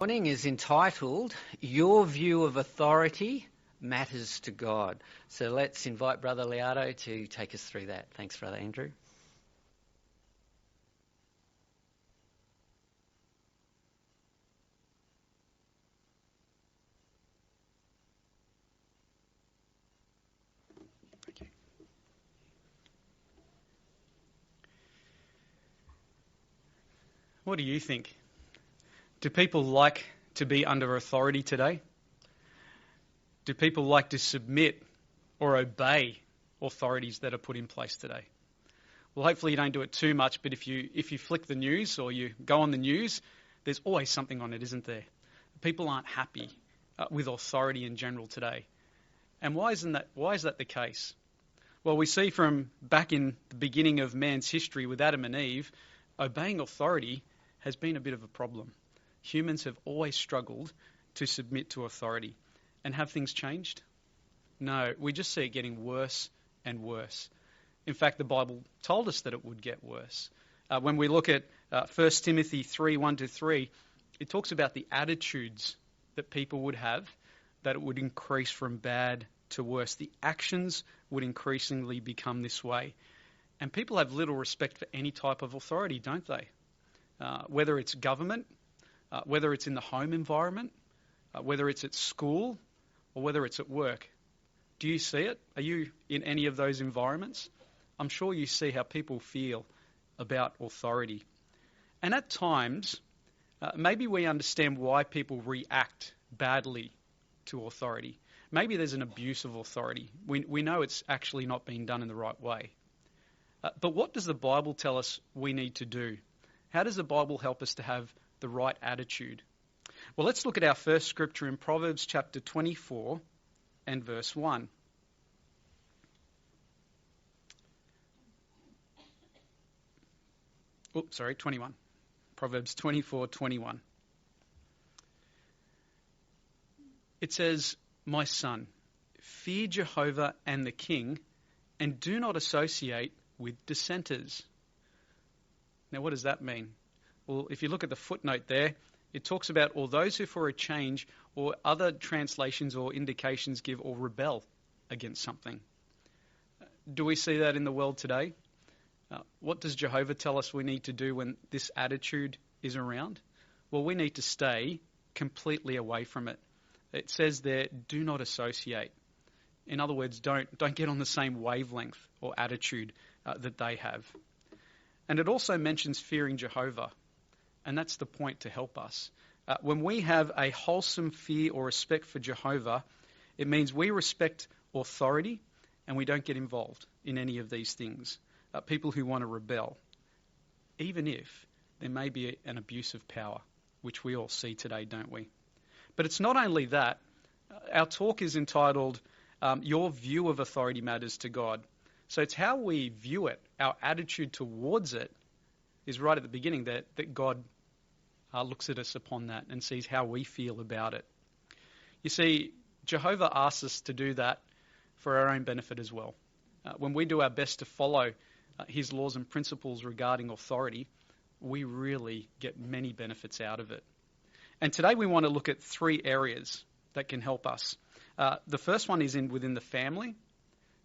Morning is entitled, Your View of Authority Matters to God. So let's invite Brother Leardo to take us through that. Thanks, Brother Andrew. Thank you. What do you think? Do people like to be under authority today? Do people like to submit or obey authorities that are put in place today? Well, hopefully you don't do it too much, but if you flick the news or you go on the news, there's always something on it, isn't there? People aren't happy with authority in general today. And why is that the case? Well, we see from back in the beginning of man's history with Adam and Eve, obeying authority has been a bit of a problem. Humans have always struggled to submit to authority. And have things changed? No, we just see it getting worse and worse. In fact, the Bible told us that it would get worse. When we look at 1 Timothy 3:1-3, it talks about the attitudes that people would have, that it would increase from bad to worse. The actions would increasingly become this way. And people have little respect for any type of authority, don't they? Whether it's government, whether it's in the home environment, whether it's at school, or whether it's at work. Do you see it? Are you in any of those environments? I'm sure you see how people feel about authority. And at times, maybe we understand why people react badly to authority. Maybe there's an abuse of authority. We know it's actually not being done in the right way. But what does the Bible tell us we need to do? How does the Bible help us to have the right attitude? Well, let's look at our first scripture in Proverbs chapter 24 and verse 1. Oops, sorry, 21. Proverbs 24:21. It says, "My son, fear Jehovah and the king, and do not associate with dissenters." Now, what does that mean? Well, if you look at the footnote there, it talks about all those who for a change, or other translations or indications give or rebel against something. Do we see that in the world today? What does Jehovah tell us we need to do when this attitude is around? Well, we need to stay completely away from it. It says there, do not associate. In other words, don't get on the same wavelength or attitude that they have. And it also mentions fearing Jehovah. And that's the point to help us. When we have a wholesome fear or respect for Jehovah, it means we respect authority and we don't get involved in any of these things. People who want to rebel, even if there may be an abuse of power, which we all see today, don't we? But it's not only that. Our talk is entitled, Your View of Authority Matters to God. So it's how we view it, our attitude towards it, is right at the beginning that God looks at us upon that and sees how we feel about it. You see, Jehovah asks us to do that for our own benefit as well. When we do our best to follow his laws and principles regarding authority, we really get many benefits out of it. And today we want to look at 3 areas that can help us. The first one is within the family.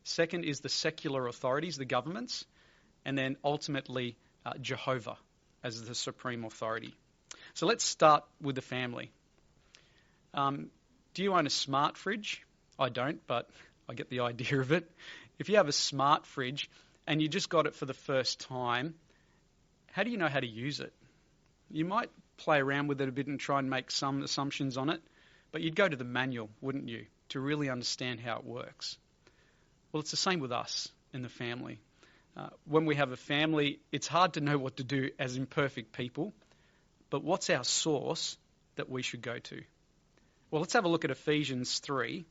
Second is the secular authorities, the governments. And then ultimately Jehovah as the supreme authority. So let's start with the family. Do you own a smart fridge? I don't, but I get the idea of it. If you have a smart fridge and you just got it for the first time, how do you know how to use it? You might play around with it a bit and try and make some assumptions on it, but you'd go to the manual, wouldn't you, to really understand how it works? Well, it's the same with us in the family. When we have a family, it's hard to know what to do as imperfect people, but what's our source that we should go to? Well, let's have a look at Ephesians 3,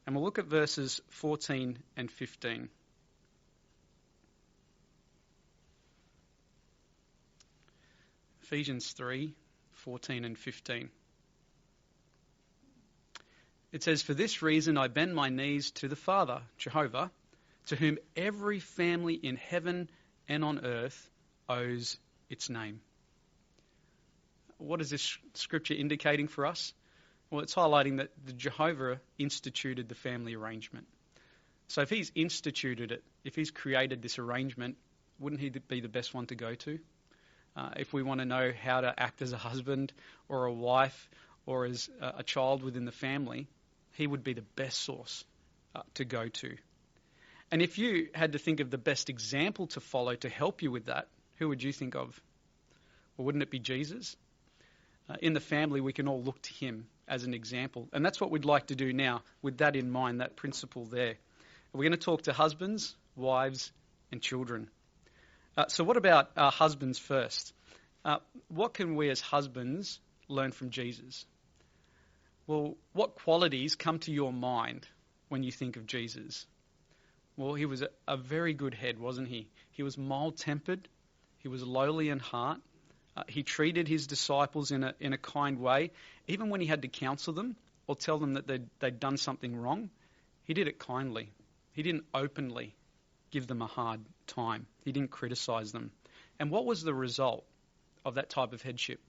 and we'll look at verses 14 and 15. Ephesians 3, 14 and 15. It says, "For this reason I bend my knees to the Father, Jehovah, to whom every family in heaven and on earth owes its name." What is this scripture indicating for us? Well, it's highlighting that the Jehovah instituted the family arrangement. So if he's instituted it, if he's created this arrangement, wouldn't he be the best one to go to? If we want to know how to act as a husband or a wife or as a child within the family, he would be the best source to go to. And if you had to think of the best example to follow to help you with that, who would you think of? Well, wouldn't it be Jesus? In the family, we can all look to him as an example. And that's what we'd like to do now with that in mind, that principle there. We're going to talk to husbands, wives, and children. So what about husbands first? What can we as husbands learn from Jesus? Well, what qualities come to your mind when you think of Jesus? Well, he was a very good head, wasn't he? He was mild-tempered. He was lowly in heart. He treated his disciples in a kind way. Even when he had to counsel them or tell them that they'd done something wrong, he did it kindly. He didn't openly give them a hard time. He didn't criticize them. And what was the result of that type of headship?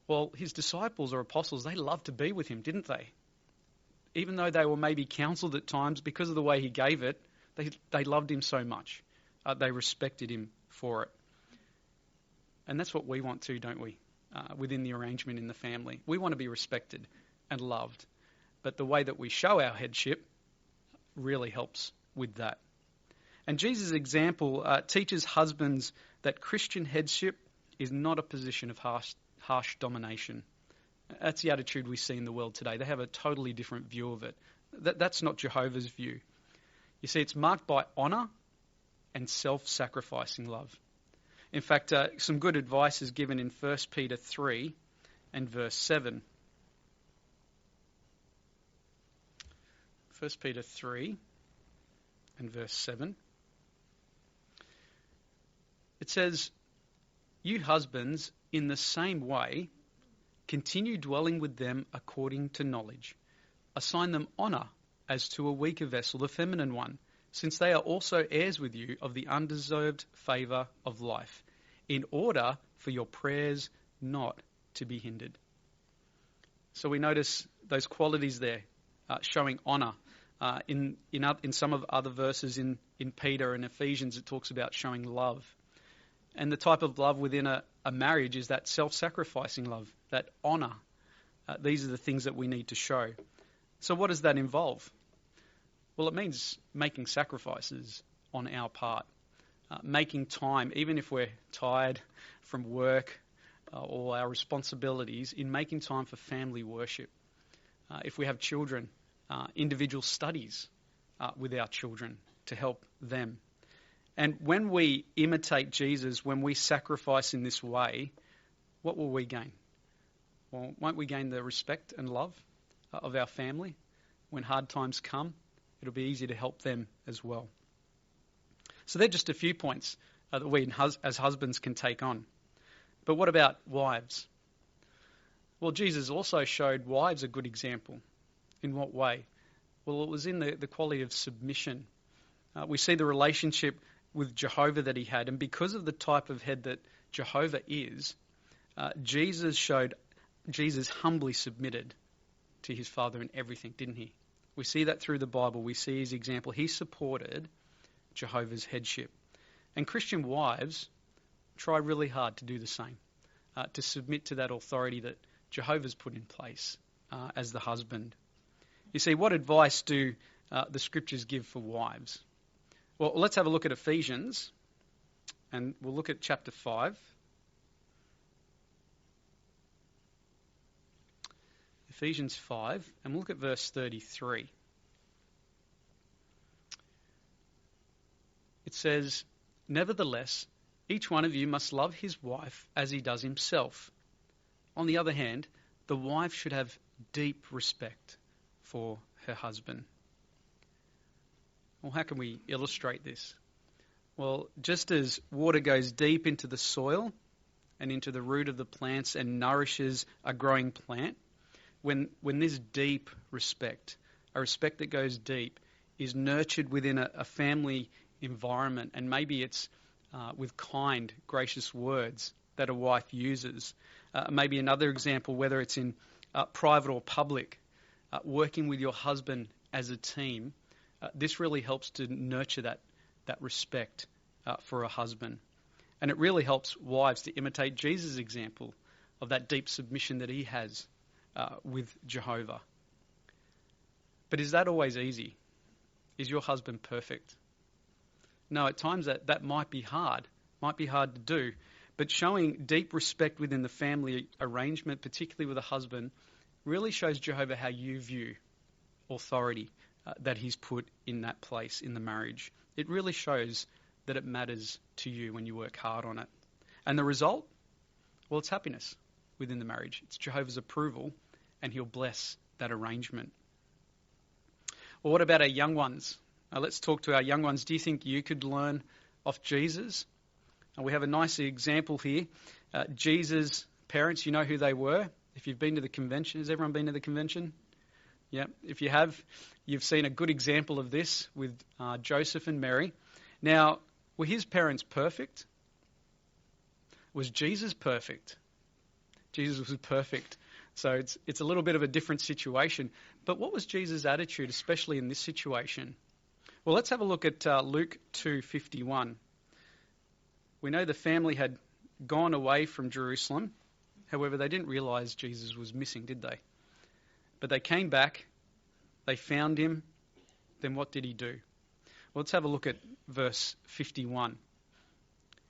Well, his disciples or apostles, they loved to be with him, didn't they? Even though they were maybe counseled at times because of the way he gave it, they loved him so much. They respected him for it. And that's what we want to, don't we? Within the arrangement in the family. We want to be respected and loved. But the way that we show our headship really helps with that. And Jesus' example teaches husbands that Christian headship is not a position of harsh domination. That's the attitude we see in the world today. They have a totally different view of it. That's not Jehovah's view. You see, it's marked by honour and self-sacrificing love. In fact, some good advice is given in 1 Peter 3 and verse 7. 1 Peter 3 and verse 7. It says, "You husbands, in the same way, continue dwelling with them according to knowledge. Assign them honour as to a weaker vessel, the feminine one, since they are also heirs with you of the undeserved favour of life, in order for your prayers not to be hindered." So we notice those qualities there, showing honour. In some of other verses in Peter and Ephesians, it talks about showing love. And the type of love within a marriage is that self-sacrificing love, that honour. These are the things that we need to show. So what does that involve? Well, it means making sacrifices on our part. Making time, even if we're tired from work or our responsibilities, in making time for family worship. If we have children, individual studies with our children to help them. And when we imitate Jesus, when we sacrifice in this way, what will we gain? Well, won't we gain the respect and love of our family? When hard times come, it'll be easy to help them as well. So they're just a few points that we as husbands can take on. But what about wives? Well, Jesus also showed wives a good example. In what way? Well, it was in the quality of submission. We see the relationship with Jehovah that he had, and because of the type of head that Jehovah is, Jesus humbly submitted to his Father in everything, didn't he? We see that through the Bible. We see his example. He supported Jehovah's headship. And Christian wives try really hard to do the same, to submit to that authority that Jehovah's put in place as the husband. You see, what advice do the scriptures give for wives? Well, let's have a look at Ephesians, and we'll look at chapter 5. Ephesians 5, and we'll look at verse 33. It says, "Nevertheless, each one of you must love his wife as he does himself. On the other hand, the wife should have deep respect for her husband." Well, how can we illustrate this? Well, just as water goes deep into the soil and into the root of the plants and nourishes a growing plant, when this deep respect, a respect that goes deep, is nurtured within a family environment, and maybe it's with kind, gracious words that a wife uses, Maybe another example, whether it's in private or public, working with your husband as a team, this really helps to nurture that respect for a husband. And it really helps wives to imitate Jesus' example of that deep submission that he has with Jehovah. But is that always easy? Is your husband perfect? No, at times that might be hard to do. But showing deep respect within the family arrangement, particularly with a husband, really shows Jehovah how you view authority that he's put in that place in the marriage. It really shows that it matters to you when you work hard on it. And the result? Well, it's happiness within the marriage. It's Jehovah's approval, and he'll bless that arrangement. Well, what about our young ones? Let's talk to our young ones. Do you think you could learn off Jesus? We have a nice example here. Jesus' parents, you know who they were. If you've been to the convention, has everyone been to the convention? Yeah, if you have, you've seen a good example of this with Joseph and Mary. Now, were his parents perfect? Was Jesus perfect? Jesus was perfect. So it's a little bit of a different situation. But what was Jesus' attitude, especially in this situation? Well, let's have a look at Luke 2:51. We know the family had gone away from Jerusalem. However, they didn't realize Jesus was missing, did they? But they came back, they found him. Then what did he do? Well, let's have a look at verse 51.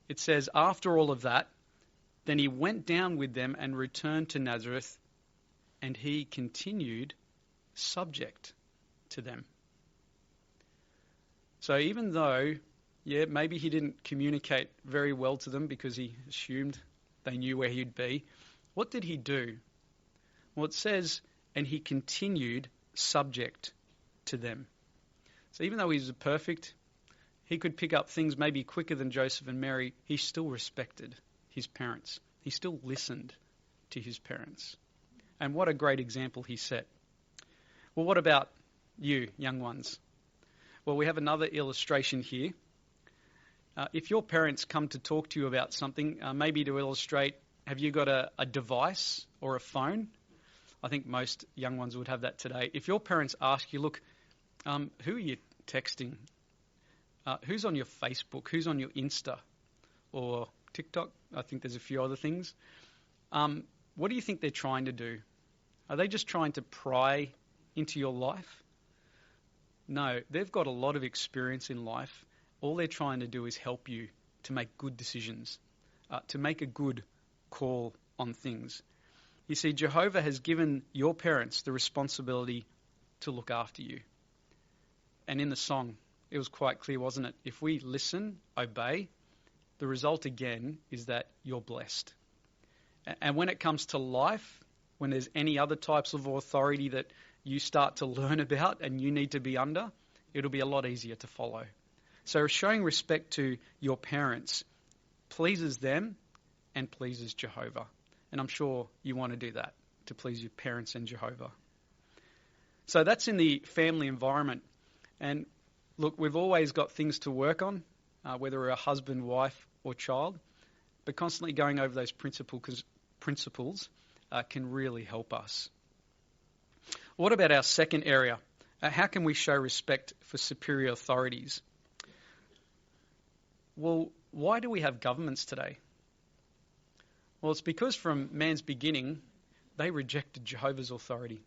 It says, after all of that, then he went down with them and returned to Nazareth, and he continued subject to them. So even though, maybe he didn't communicate very well to them because he assumed they knew where he'd be, what did he do? Well, it says, and he continued subject to them. So even though he's perfect, he could pick up things maybe quicker than Joseph and Mary, he still respected his parents. He still listened to his parents. And what a great example he set. Well, what about you, young ones? Well, we have another illustration here. If your parents come to talk to you about something, maybe to illustrate, have you got a device or a phone? I think most young ones would have that today. If your parents ask you, look, who are you texting? Who's on your Facebook? Who's on your Insta? Or TikTok? I think there's a few other things. What do you think they're trying to do? Are they just trying to pry into your life? No, they've got a lot of experience in life. All they're trying to do is help you to make good decisions, to make a good call on things. You see, Jehovah has given your parents the responsibility to look after you. And in the song, it was quite clear, wasn't it? If we listen, obey, the result again is that you're blessed. And when it comes to life, when there's any other types of authority that you start to learn about and you need to be under, it'll be a lot easier to follow. So showing respect to your parents pleases them and pleases Jehovah. And I'm sure you want to do that, to please your parents and Jehovah. So that's in the family environment. And look, we've always got things to work on, whether we're a husband, wife, or child. But constantly going over those principles can really help us. What about our second area? How can we show respect for superior authorities? Well, why do we have governments today? Well, it's because from man's beginning, they rejected Jehovah's authority.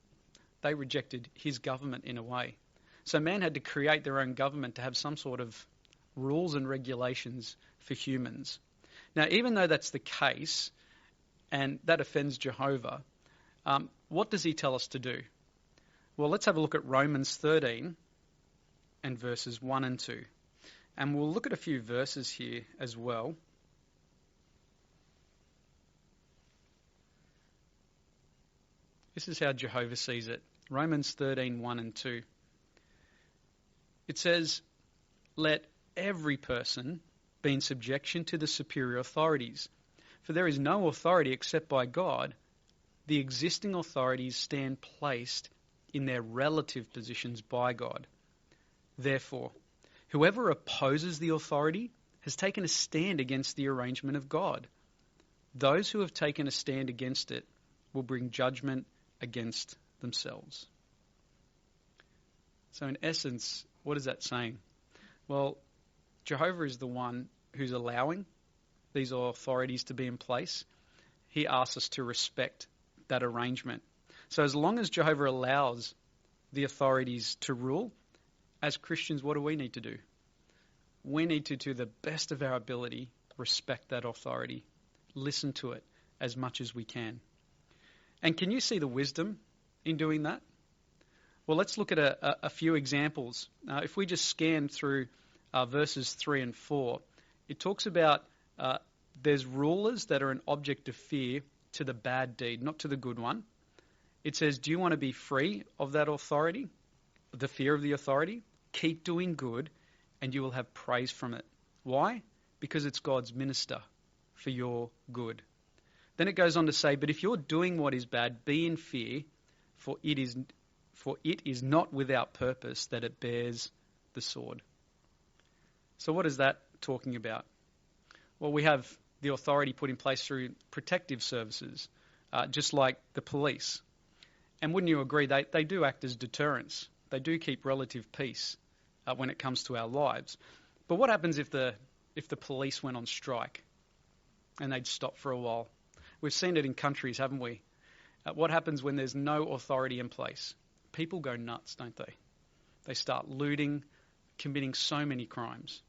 They rejected his government in a way. So man had to create their own government to have some sort of rules and regulations for humans. Now, even though that's the case, and that offends Jehovah, what does he tell us to do? Well, let's have a look at Romans 13 and verses 1 and 2. And we'll look at a few verses here as well. This is how Jehovah sees it. Romans 13, 1 and 2. It says, let every person be in subjection to the superior authorities. For there is no authority except by God. The existing authorities stand placed in their relative positions by God. Therefore, whoever opposes the authority has taken a stand against the arrangement of God. those who have taken a stand against it will bring judgment against themselves. So in essence, what is that saying? Well, Jehovah is the one who's allowing these authorities to be in place. He asks us to respect that arrangement. So as long as Jehovah allows the authorities to rule, as Christians, what do we need to do? We need to the best of our ability, respect that authority, listen to it as much as we can. And can you see the wisdom in doing that? Well, let's look at a few examples. If we just scan through verses 3 and 4, it talks about there's rulers that are an object of fear to the bad deed, not to the good one. It says, do you want to be free of that authority, the fear of the authority? Keep doing good and you will have praise from it. Why? Because it's God's minister for your good. Then it goes on to say, but if you're doing what is bad, be in fear, for it is not without purpose that it bears the sword. So what is that talking about? Well, we have the authority put in place through protective services, just like the police. And wouldn't you agree, they do act as deterrents. They do keep relative peace when it comes to our lives. But what happens if the police went on strike and they'd stop for a while? We've seen it in countries, haven't we? What happens when there's no authority in place? People go nuts, don't they? They start looting, committing so many crimes.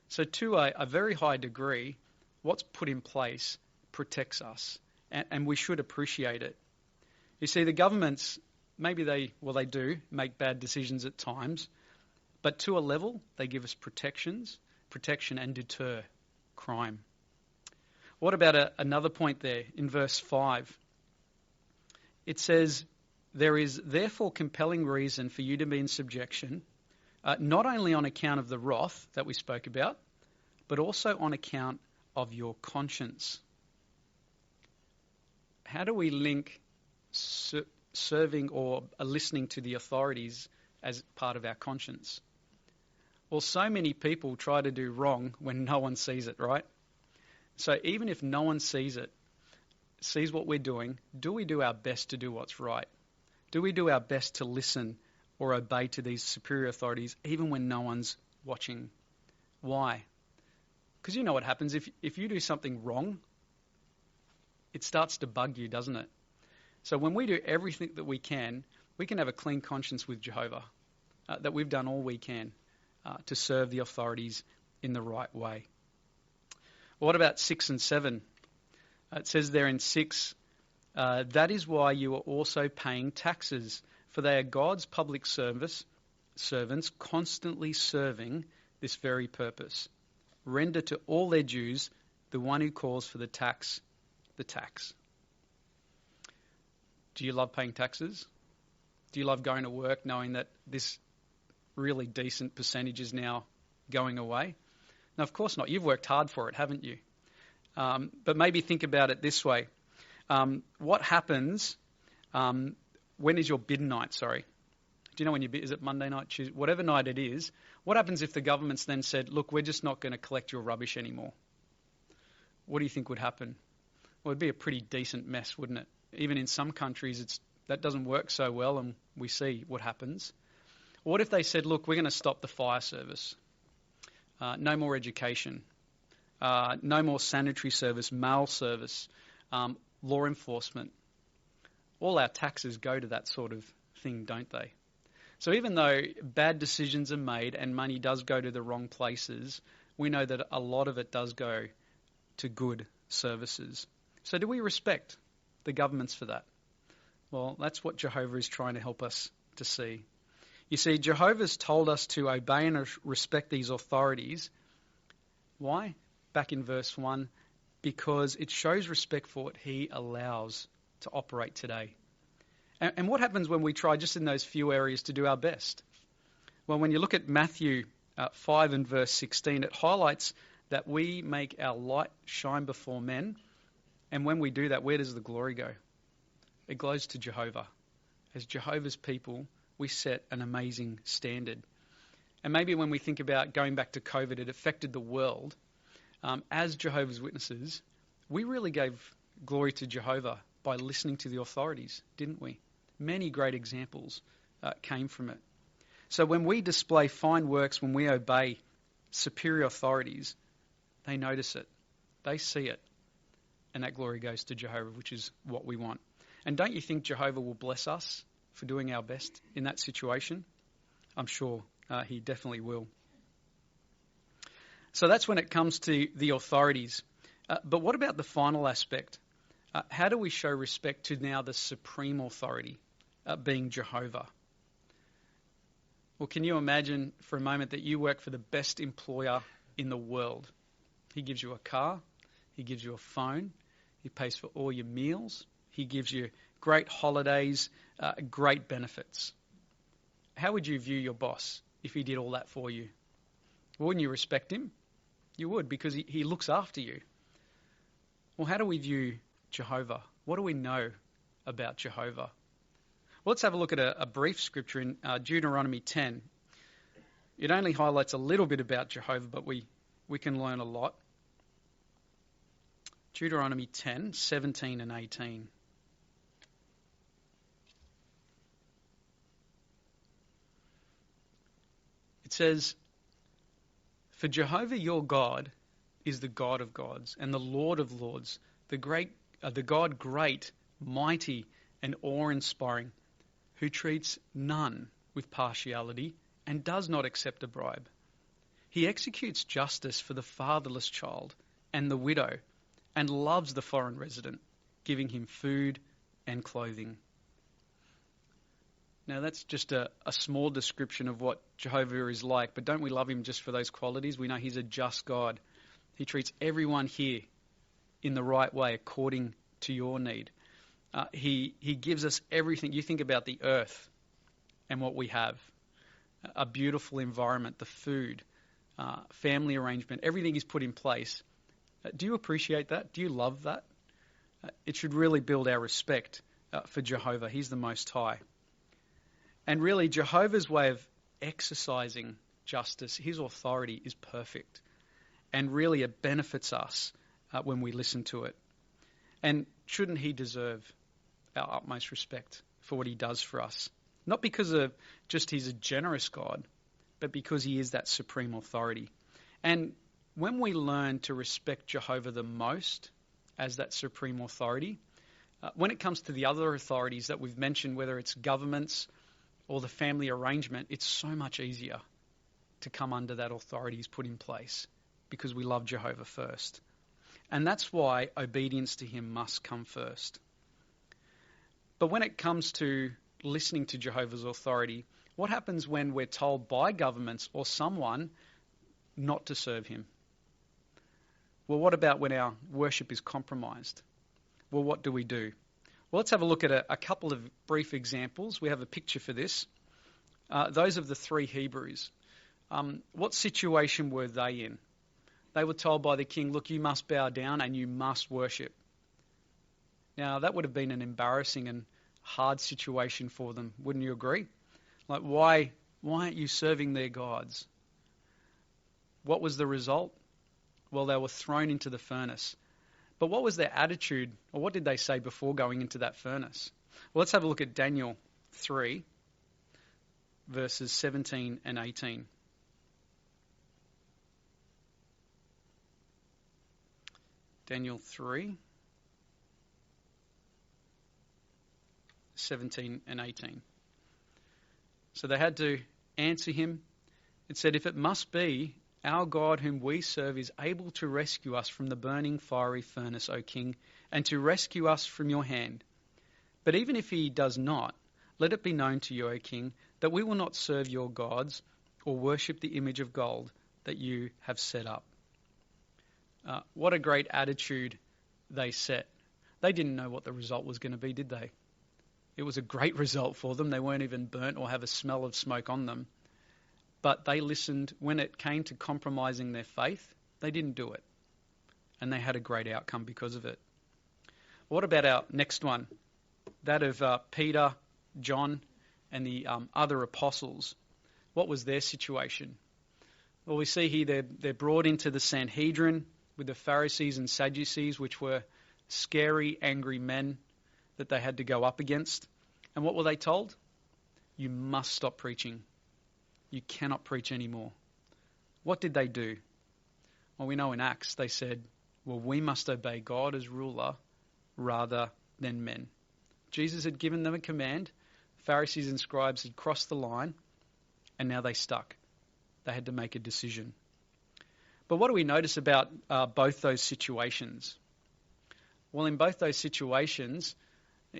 So to a very high degree, what's put in place protects us, and we should appreciate it. You see, the governments, maybe they do make bad decisions at times, but to a level, they give us protection and deter crime. What about another point there in verse 5? It says, there is therefore compelling reason for you to be in subjection, not only on account of the wrath that we spoke about, but also on account of your conscience. How do we link serving or listening to the authorities as part of our conscience? Well, so many people try to do wrong when no one sees it, right? So even if no one sees what we're doing, do we do our best to do what's right? Do we do our best to listen or obey to these superior authorities even when no one's watching? Why? Because you know what happens if you do something wrong, it starts to bug you, doesn't it? So when we do everything that we can have a clean conscience with Jehovah, that we've done all we can to serve the authorities in the right way. Well, what about 6 and 7? It says there in 6, that is why you are also paying taxes, for they are God's public servants, constantly serving this very purpose. Render to all their dues the one who calls for the tax. Do you love paying taxes? Do you love going to work knowing that this really decent percentage is now going away? No, of course not. You've worked hard for it, haven't you? But maybe think about it this way. What happens, when is your bid night, sorry? Do you know when you bid, is it Monday night, Tuesday, whatever night it is? What happens if the government's then said, look, we're just not going to collect your rubbish anymore? What do you think would happen? Well, it'd be a pretty decent mess, wouldn't it? Even in some countries, that doesn't work so well, and we see what happens. What if they said, look, we're going to stop the fire service, no more education, no more sanitary service, mail service, law enforcement? All our taxes go to that sort of thing, don't they? So even though bad decisions are made and money does go to the wrong places, we know that a lot of it does go to good services. So do we respect the governments for that? Well, that's what Jehovah is trying to help us to see. You see, Jehovah's told us to obey and respect these authorities. Why? Back in verse 1, because it shows respect for what he allows to operate today. And what happens when we try just in those few areas to do our best? Well, when you look at Matthew 5 and verse 16, it highlights that we make our light shine before men. And when we do that, where does the glory go? It goes to Jehovah. As Jehovah's people, we set an amazing standard. And maybe when we think about going back to COVID, it affected the world. As Jehovah's Witnesses, we really gave glory to Jehovah by listening to the authorities, didn't we? Many great examples came from it. So when we display fine works, when we obey superior authorities, they notice it, they see it, and that glory goes to Jehovah, which is what we want. And don't you think Jehovah will bless us for doing our best in that situation? I'm sure he definitely will. So that's when it comes to the authorities. But what about the final aspect? How do we show respect to now the supreme authority, being Jehovah? Well, can you imagine for a moment that you work for the best employer in the world? He gives you a car, he gives you a phone, he pays for all your meals, he gives you great holidays, great benefits. How would you view your boss if he did all that for you? Wouldn't you respect him? You would, because he looks after you. Well, how do we view Jehovah? What do we know about Jehovah? Well, let's have a look at a brief scripture in Deuteronomy 10. It only highlights a little bit about Jehovah, but we can learn a lot. Deuteronomy 10, 17 and 18. It says, "For Jehovah your God is the God of gods and the Lord of lords, the God great, mighty, and awe-inspiring, who treats none with partiality and does not accept a bribe. He executes justice for the fatherless child and the widow and loves the foreign resident, giving him food and clothing." Now that's just a small description of what Jehovah is like, but don't we love him just for those qualities? We know he's a just God. He treats everyone here in the right way according to your need. He gives us everything. You think about the earth and what we have. A beautiful environment, the food, family arrangement, everything is put in place. Do you appreciate that? Do you love that? It should really build our respect for Jehovah. He's the Most High. And really, Jehovah's way of exercising justice, his authority is perfect. And really, it benefits us when we listen to it. And shouldn't he deserve our utmost respect for what he does for us? Not because of just he's a generous God, but because he is that supreme authority. And when we learn to respect Jehovah the most as that supreme authority, when it comes to the other authorities that we've mentioned, whether it's governments or the family arrangement, it's so much easier to come under that authority he's put in place because we love Jehovah first. And that's why obedience to him must come first. But when it comes to listening to Jehovah's authority, what happens when we're told by governments or someone not to serve him? Well, what about when our worship is compromised? Well, what do we do? Well, let's have a look at a couple of brief examples. We have a picture for this. Those of the three Hebrews. What situation were they in? They were told by the king, look, you must bow down and you must worship. Now, that would have been an embarrassing and hard situation for them, wouldn't you agree? Like, why aren't you serving their gods? What was the result? Well, they were thrown into the furnace. But what was their attitude, or what did they say before going into that furnace? Well, let's have a look at Daniel 3, verses 17 and 18. Daniel 3, 17 and 18. So they had to answer him. It said, "If it must be, our God whom we serve is able to rescue us from the burning fiery furnace, O king, and to rescue us from your hand. But even if he does not, let it be known to you, O king, that we will not serve your gods or worship the image of gold that you have set up." What a great attitude they set. They didn't know what the result was going to be, did they? It was a great result for them. They weren't even burnt or have a smell of smoke on them. But they listened. When it came to compromising their faith, they didn't do it. And they had a great outcome because of it. What about our next one? That of Peter, John, and the other apostles. What was their situation? Well, we see here they're brought into the Sanhedrin with the Pharisees and Sadducees, which were scary, angry men that they had to go up against. And what were they told? You must stop preaching. You cannot preach anymore. What did they do? Well, we know in Acts they said, well, we must obey God as ruler rather than men. Jesus had given them a command. Pharisees and scribes had crossed the line, and now they stuck. They had to make a decision. But what do we notice about both those situations? Well, in both those situations,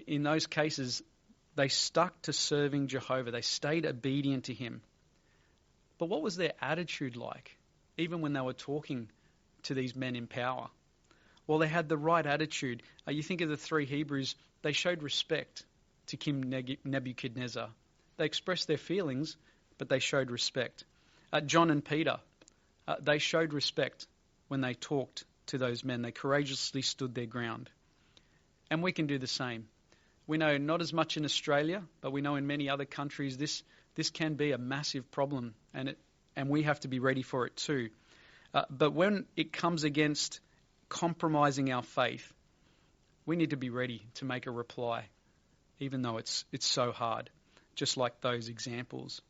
in those cases, they stuck to serving Jehovah. They stayed obedient to him. But what was their attitude like, even when they were talking to these men in power? Well, they had the right attitude. You think of the three Hebrews, they showed respect to King Nebuchadnezzar. They expressed their feelings, but they showed respect. John and Peter, they showed respect when they talked to those men. They courageously stood their ground. And we can do the same. We know not as much in Australia, but we know in many other countries this can be a massive problem, and we have to be ready for it too. But when it comes against compromising our faith, we need to be ready to make a reply, even though it's so hard, just like those examples.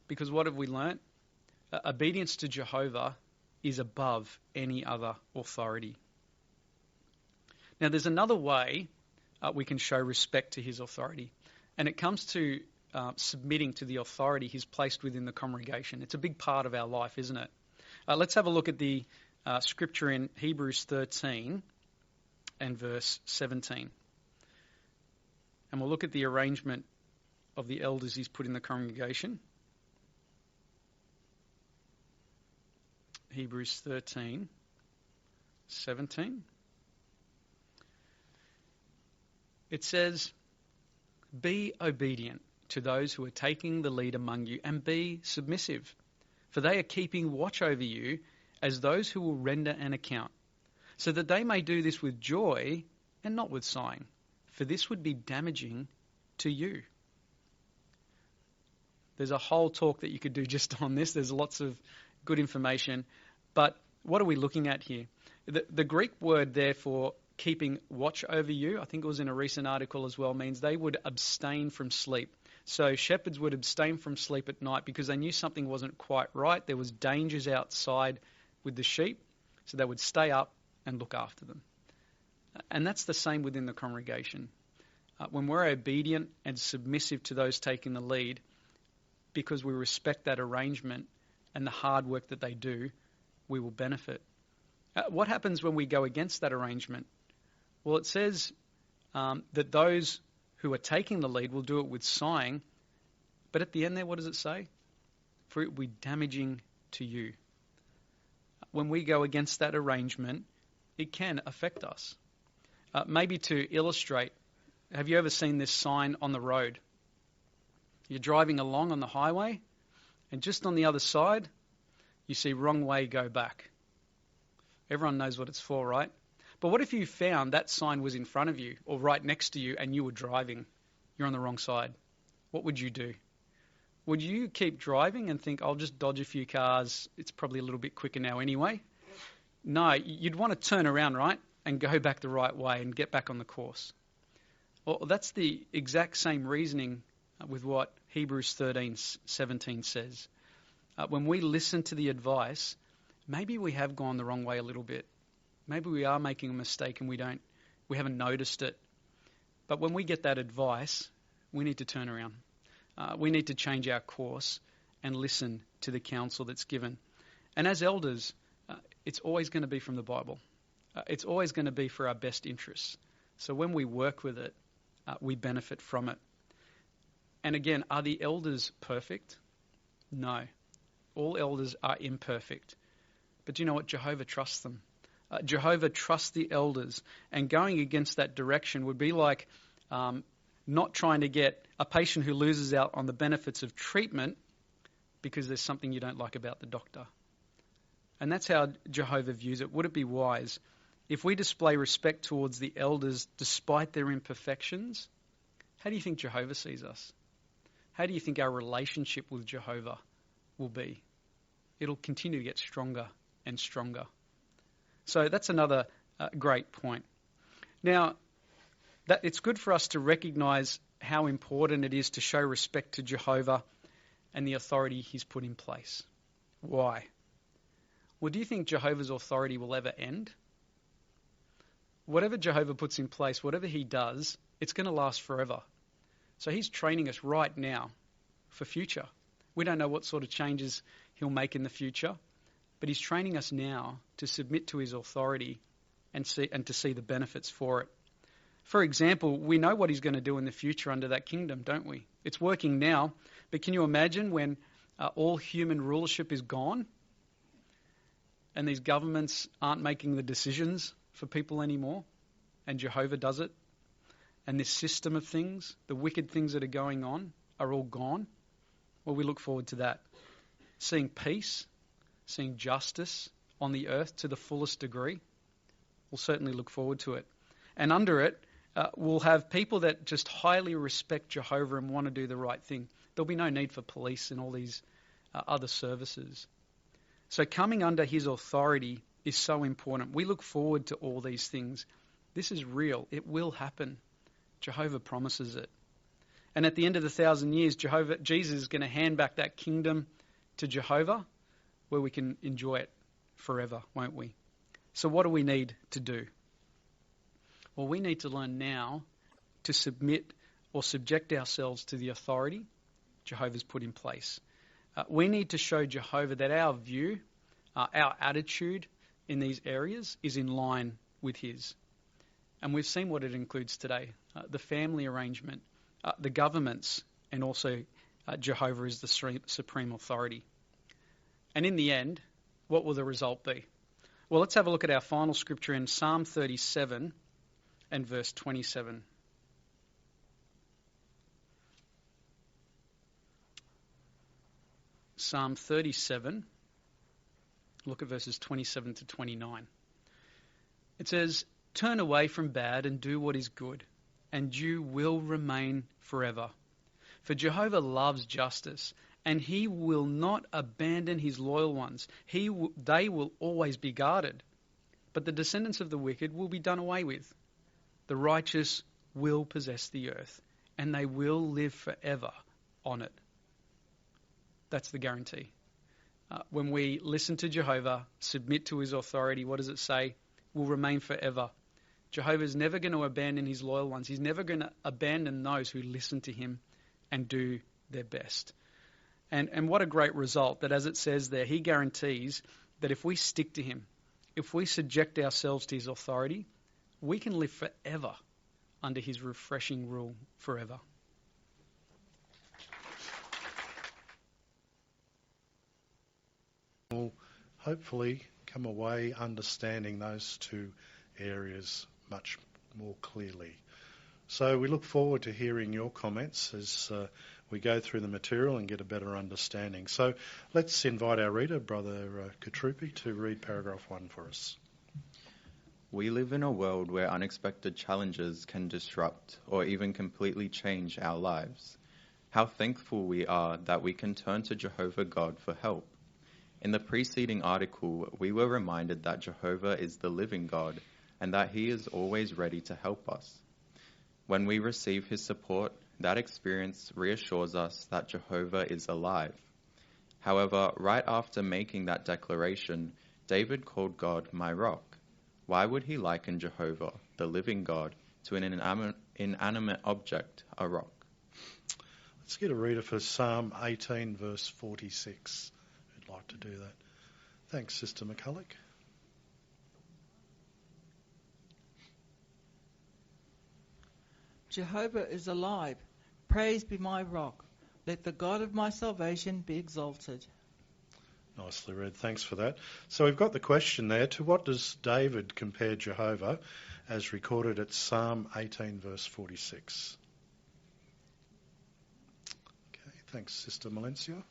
Because what have we learnt? Obedience to Jehovah is above any other authority. Now, there's another way we can show respect to his authority, and it comes to submitting to the authority he's placed within the congregation. It's a big part of our life, isn't it? Let's have a look at the scripture in Hebrews 13 and verse 17. And we'll look at the arrangement of the elders he's put in the congregation. Hebrews 13, 17. It says, be obedient to those who are taking the lead among you, and be submissive, for they are keeping watch over you as those who will render an account, so that they may do this with joy and not with sighing, for this would be damaging to you. There's a whole talk that you could do just on this. There's lots of good information. But what are we looking at here? The Greek word there for keeping watch over you, I think it was in a recent article as well, means they would abstain from sleep. So shepherds would abstain from sleep at night because they knew something wasn't quite right. There was dangers outside with the sheep, so they would stay up and look after them. And that's the same within the congregation. When we're obedient and submissive to those taking the lead, because we respect that arrangement and the hard work that they do, we will benefit. What happens when we go against that arrangement? Well, it says that those who are taking the lead will do it with sighing, but at the end there, what does it say? For it will be damaging to you. When we go against that arrangement, it can affect us. Maybe to illustrate, have you ever seen this sign on the road? You're driving along on the highway, and just on the other side, you see wrong way, go back. Everyone knows what it's for, right? But what if you found that sign was in front of you or right next to you and you were driving? You're on the wrong side. What would you do? Would you keep driving and think, I'll just dodge a few cars, it's probably a little bit quicker now anyway? No, you'd want to turn around, right, and go back the right way and get back on the course. Well, that's the exact same reasoning with what Hebrews 13:17 says. When we listen to the advice, maybe we have gone the wrong way a little bit. Maybe we are making a mistake and we haven't noticed it. But when we get that advice, we need to turn around. We need to change our course and listen to the counsel that's given. And as elders, it's always going to be from the Bible. It's always going to be for our best interests. So when we work with it, we benefit from it. And again, are the elders perfect? No. All elders are imperfect. But do you know what? Jehovah trusts them. Jehovah trusts the elders. And going against that direction would be like not trying to get a patient who loses out on the benefits of treatment because there's something you don't like about the doctor. And that's how Jehovah views it. Would it be wise if we display respect towards the elders despite their imperfections? How do you think Jehovah sees us? How do you think our relationship with Jehovah will be? It'll continue to get stronger and stronger. So that's another great point. Now, it's good for us to recognise how important it is to show respect to Jehovah and the authority he's put in place. Why? Well, do you think Jehovah's authority will ever end? Whatever Jehovah puts in place, whatever he does, it's going to last forever. So he's training us right now for future. We don't know what sort of changes he'll make in the future, but he's training us now to submit to his authority and to see the benefits for it. For example, we know what he's going to do in the future under that kingdom, don't we? It's working now, but can you imagine when all human rulership is gone and these governments aren't making the decisions for people anymore and Jehovah does it? And this system of things, the wicked things that are going on, are all gone? Well, we look forward to that. Seeing peace, seeing justice on the earth to the fullest degree, we'll certainly look forward to it. And under it, we'll have people that just highly respect Jehovah and want to do the right thing. There'll be no need for police and all these other services. So coming under his authority is so important. We look forward to all these things. This is real. It will happen. Jehovah promises it. And at the end of the 1,000 years, Jesus is going to hand back that kingdom to Jehovah where we can enjoy it forever, won't we? So what do we need to do? Well, we need to learn now to submit or subject ourselves to the authority Jehovah's put in place. We need to show Jehovah that our view, our attitude in these areas is in line with his. And we've seen what it includes today. The family arrangement, the governments, and also Jehovah is the supreme authority. And in the end, what will the result be? Well, let's have a look at our final scripture in Psalm 37 and verse 27. Psalm 37, look at verses 27 to 29. It says, "Turn away from bad and do what is good, and you will remain forever. For Jehovah loves justice, and he will not abandon his loyal ones. They will always be guarded. But the descendants of the wicked will be done away with. The righteous will possess the earth, and they will live forever on it." That's the guarantee. When we listen to Jehovah, submit to his authority, what does it say? We'll remain forever. Jehovah's never going to abandon his loyal ones. He's never going to abandon those who listen to him and do their best. And what a great result that, as it says there, he guarantees that if we stick to him, if we subject ourselves to his authority, we can live forever under his refreshing rule forever. We'll hopefully come away understanding those two areas much more clearly. So we look forward to hearing your comments as we go through the material and get a better understanding. So let's invite our reader, Brother Katrupi, to read paragraph 1 for us. We live in a world where unexpected challenges can disrupt or even completely change our lives. How thankful we are that we can turn to Jehovah God for help. In the preceding article, we were reminded that Jehovah is the living God and that he is always ready to help us. When we receive his support, that experience reassures us that Jehovah is alive. However, right after making that declaration, David called God my rock. Why would he liken Jehovah, the living God, to an inanimate object, a rock? Let's get a reader for Psalm 18, verse 46. Who'd like to do that? Thanks, Sister McCulloch. Jehovah is alive. Praise be my rock. Let the God of my salvation be exalted. Nicely read. Thanks for that. So we've got the question there. To what does David compare Jehovah as recorded at Psalm 18, verse 46? Okay, thanks, Sister Valencia.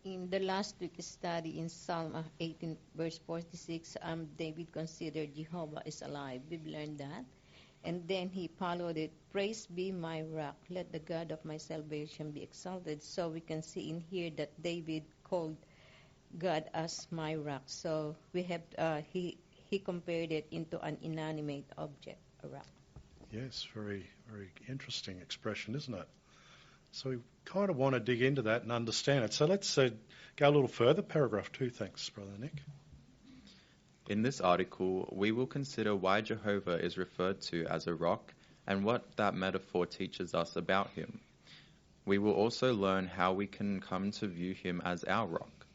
In the last week's study in Psalm 18, verse 46, David considered Jehovah is alive. We've learned that. And then he followed it, praise be my rock, let the God of my salvation be exalted. So we can see in here that David called God as my rock. So we have he compared it into an inanimate object, a rock. Yes, very, very interesting expression, isn't it? So we kind of want to dig into that and understand it. So let's go a little further. Paragraph 2, thanks, Brother Nick. In this article, we will consider why Jehovah is referred to as a rock and what that metaphor teaches us about him. We will also learn how we can come to view him as our rock.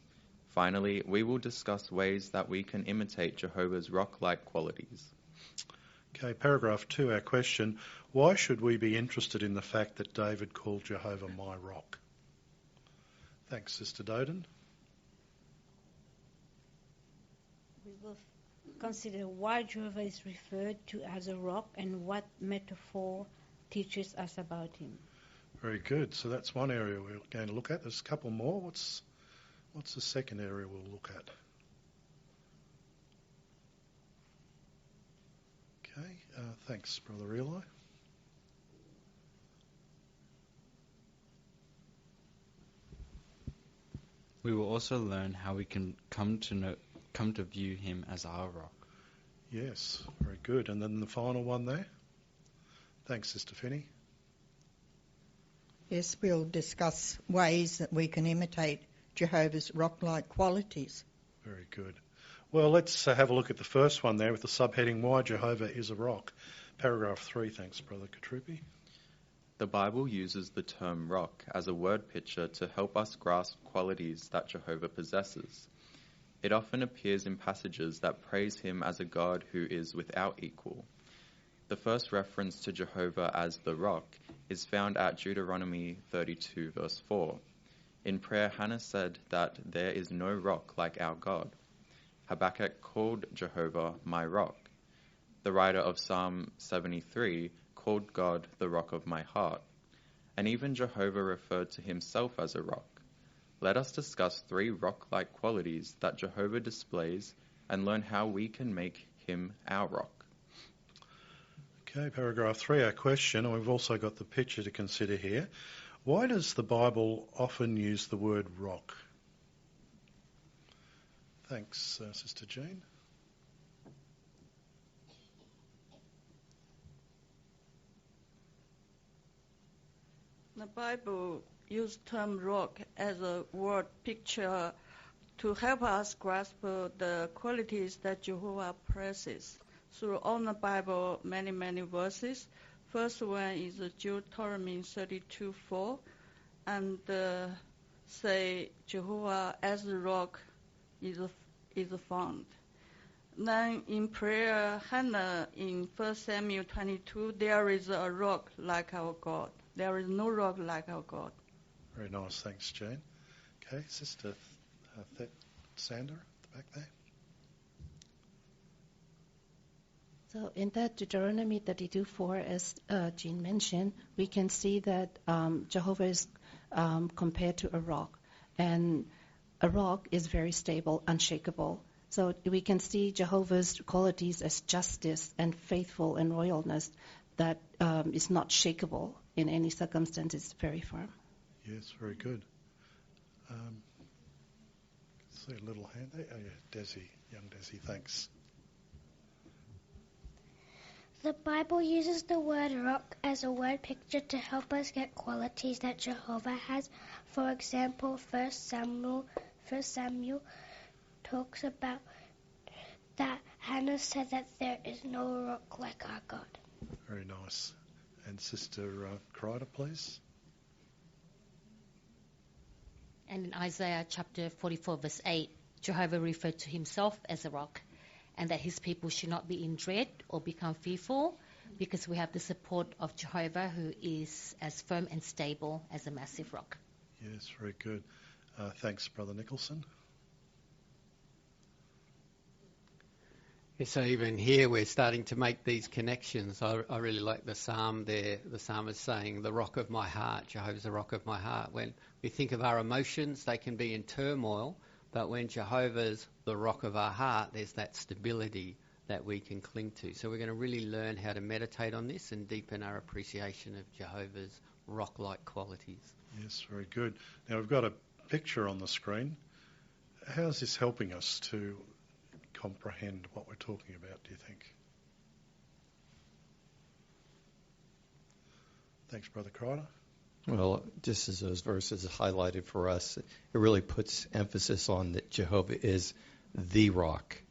Finally, we will discuss ways that we can imitate Jehovah's rock-like qualities. Okay, paragraph 2, our question, why should we be interested in the fact that David called Jehovah my rock? Thanks, Sister Doden. We will consider why Jehovah is referred to as a rock and what metaphor teaches us about him. Very good. So that's one area we're going to look at. There's a couple more. What's the second area we'll look at? Okay, thanks, Brother Eli. We will also learn how we can come to view him as our rock. Yes, very good. And then the final one there. Thanks, Sister Finney. Yes, we'll discuss ways that we can imitate Jehovah's rock-like qualities. Very good. Well, let's have a look at the first one there with the subheading, Why Jehovah is a Rock. Paragraph 3, thanks, Brother Katrupi. The Bible uses the term rock as a word picture to help us grasp qualities that Jehovah possesses. It often appears in passages that praise him as a God who is without equal. The first reference to Jehovah as the rock is found at Deuteronomy 32, verse 4. In prayer, Hannah said that there is no rock like our God. Habakkuk called Jehovah my rock. The writer of Psalm 73 called God the rock of my heart. And even Jehovah referred to himself as a rock. Let us discuss 3 rock-like qualities that Jehovah displays and learn how we can make him our rock. Okay, paragraph 3, our question, and we've also got the picture to consider here. Why does the Bible often use the word rock? Thanks, Sister Jean. The Bible used term rock as a word picture to help us grasp the qualities that Jehovah praises. Through all the Bible, many verses. First one is Deuteronomy 32:4, and say Jehovah as a rock is found. Then in prayer, Hannah in 1 Samuel 22, there is a rock like our God. There is no rock like our God. Very nice, thanks, Jane. Okay, Sister Sander, at the back there. So in that Deuteronomy 32:4, as Jean mentioned, we can see that Jehovah is compared to a rock. And a rock is very stable, unshakable. So we can see Jehovah's qualities as justice and faithful and royalness that is not shakable in any circumstance. It's very firm. Yes, very good. See a little hand there. Oh, yeah, Desi, young Desi, thanks. The Bible uses the word rock as a word picture to help us get qualities that Jehovah has. For example, 1 Samuel talks about that Hannah said that there is no rock like our God. Very nice. And Sister Crider, please. And in Isaiah chapter 44, verse 8, Jehovah referred to himself as a rock, and that his people should not be in dread or become fearful, because we have the support of Jehovah, who is as firm and stable as a massive rock. Yes, very good. Thanks, Brother Nicholson. Yeah, so even here we're starting to make these connections. I really like the psalm there. The psalmist saying, the rock of my heart, Jehovah's the rock of my heart. When we think of our emotions, they can be in turmoil, but when Jehovah's the rock of our heart, there's that stability that we can cling to. So we're going to really learn how to meditate on this and deepen our appreciation of Jehovah's rock-like qualities. Yes, very good. Now we've got a picture on the screen. How's this helping us to comprehend what we're talking about, do you think? Thanks, Brother Crider. Well, just as those verses highlighted for us, it really puts emphasis on that Jehovah is the rock.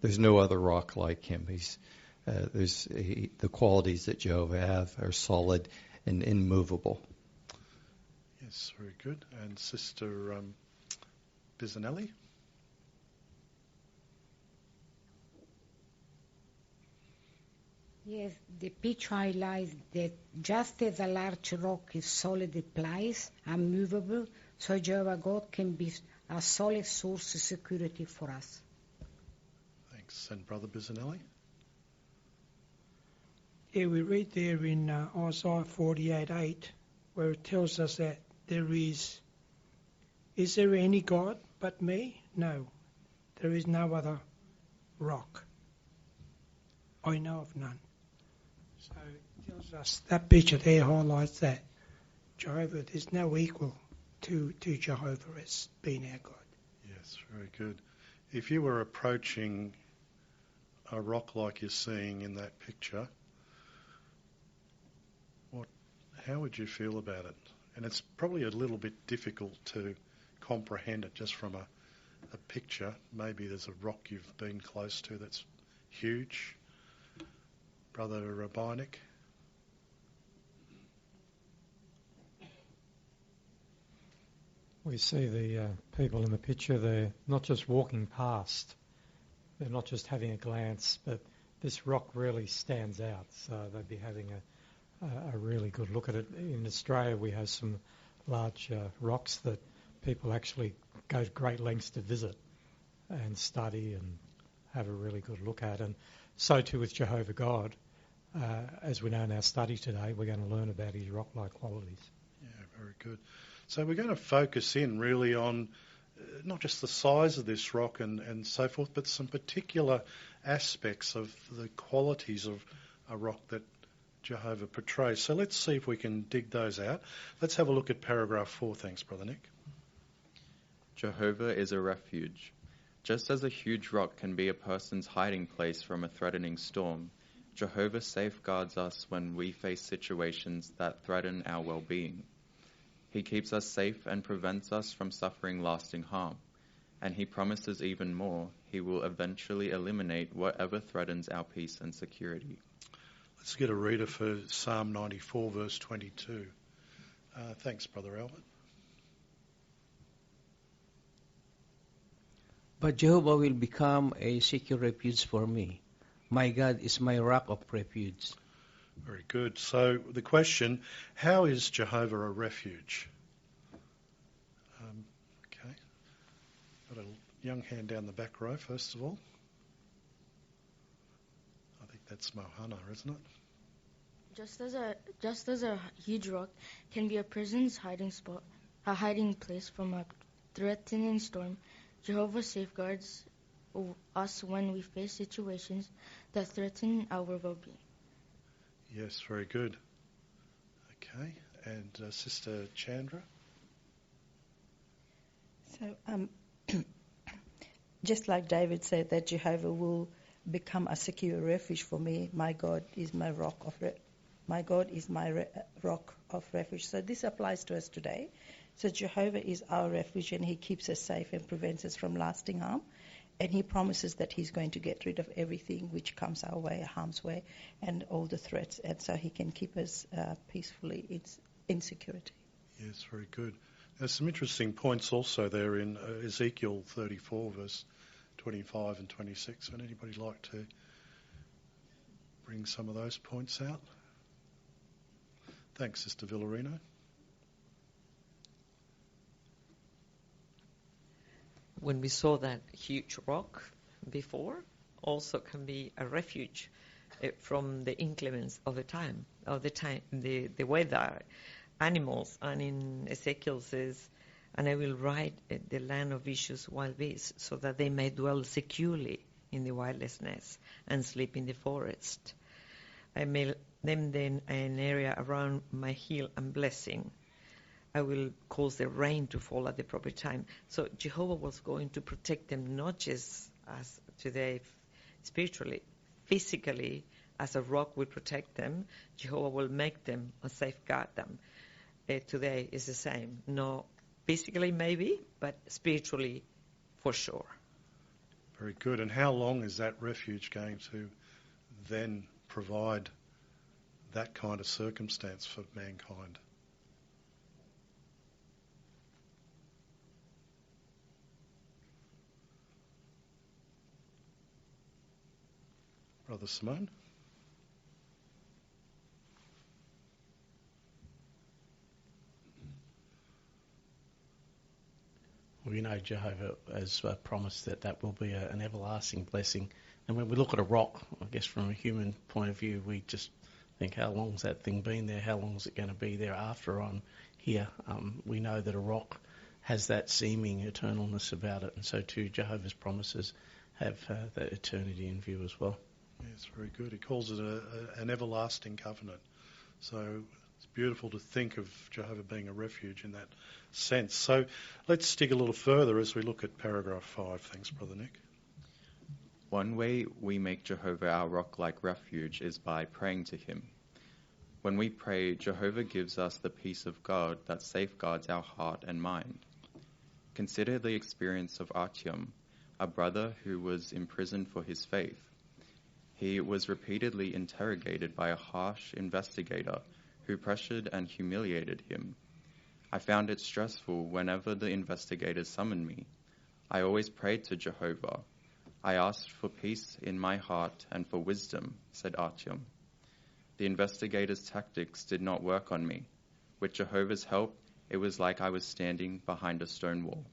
There's no other rock like him. The qualities that Jehovah have are solid and immovable. Yes, very good. And Sister Bisanelli? Yes, the picture highlights that just as a large rock is solidly placed, unmovable, so Jehovah God can be a solid source of security for us. Thanks. And Brother Bisanelli? Yeah, we read there in Isaiah 48:8, where it tells us that is there any God but me? No, there is no other rock. I know of none. So it tells us, that picture there highlights that Jehovah, there's no equal to Jehovah as being our God. Yes, very good. If you were approaching a rock like you're seeing in that picture, how would you feel about it? And it's probably a little bit difficult to comprehend it just from a picture. Maybe there's a rock you've been close to that's huge. Brother Rabbinic? We see the people in the picture, they're not just walking past, they're not just having a glance, but this rock really stands out, so they'd be having a really good look at it. In Australia, we have some large rocks that people actually go to great lengths to visit and study and have a really good look at. And so too with Jehovah God. As we know in our study today, we're going to learn about his rock-like qualities. Yeah, very good. So we're going to focus in really on not just the size of this rock and so forth, but some particular aspects of the qualities of a rock that Jehovah portrays. So let's see if we can dig those out. Let's have a look at paragraph 4. Thanks, Brother Nick. Jehovah is a refuge. Just as a huge rock can be a person's hiding place from a threatening storm, Jehovah safeguards us when we face situations that threaten our well-being. He keeps us safe and prevents us from suffering lasting harm. And he promises even more, he will eventually eliminate whatever threatens our peace and security. Let's get a reader for Psalm 94, verse 22. Thanks, Brother Albert. But Jehovah will become a secure refuge for me. My God is my rock of refuge. Very good. So the question, how is Jehovah a refuge? Okay. Got a young hand down the back row, first of all. I think that's Mohana, isn't it? Just as a huge rock can be a person's hiding spot, a hiding place from a threatening storm, Jehovah safeguards us when we face situations that threaten our well-being. Yes, very good. Okay, and Sister Chandra? So, just like David said that Jehovah will become a secure refuge for me, my God is my rock of rock of refuge. So this applies to us today. So Jehovah is our refuge, and he keeps us safe and prevents us from lasting harm. And he promises that he's going to get rid of everything which comes our way, harm's way, and all the threats. And so he can keep us peacefully in security. Yes, very good. There's some interesting points also there in Ezekiel 34, verse 25 and 26. Would anybody like to bring some of those points out? Thanks, Sister Villarino. When we saw that huge rock before, also can be a refuge from the inclements of the weather, animals. And in Ezekiel says, and I will ride the land of vicious wild beasts, so that they may dwell securely in the wilderness and sleep in the forest. I may name then an area around my hill and blessing. I will cause the rain to fall at the proper time. So Jehovah was going to protect them, not just as today spiritually, physically, as a rock will protect them. Jehovah will make them and safeguard them. Today is the same. No, physically maybe, but spiritually for sure. Very good. And how long is that refuge going to then provide that kind of circumstance for mankind? Brother Simone? We know Jehovah has promised that will be an everlasting blessing. And when we look at a rock, I guess from a human point of view, we just think, how long's that thing been there? How long is it going to be there after I'm here? We know that a rock has that seeming eternalness about it. And so too, Jehovah's promises have that eternity in view as well. Yes, very good. He calls it an everlasting covenant. So it's beautiful to think of Jehovah being a refuge in that sense. So let's dig a little further as we look at paragraph 5. Thanks, Brother Nick. One way we make Jehovah our rock-like refuge is by praying to him. When we pray, Jehovah gives us the peace of God that safeguards our heart and mind. Consider the experience of Artyom, a brother who was imprisoned for his faith. He was repeatedly interrogated by a harsh investigator who pressured and humiliated him. I found it stressful whenever the investigators summoned me. I always prayed to Jehovah. I asked for peace in my heart and for wisdom, said Artyom. The investigators' tactics did not work on me. With Jehovah's help, it was like I was standing behind a stone wall.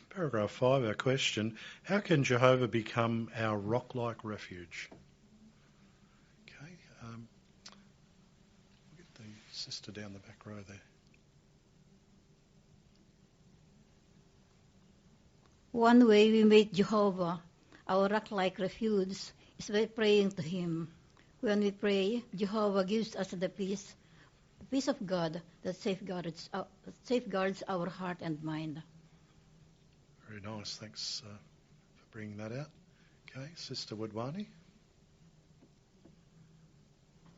Paragraph 5, our question, how can Jehovah become our rock-like refuge? Okay, we'll get the sister down the back row there. One way we make Jehovah our rock-like refuge is by praying to him. When we pray, Jehovah gives us the peace of God that safeguards our heart and mind. Very nice. Thanks for bringing that out. Okay, Sister Wadwani.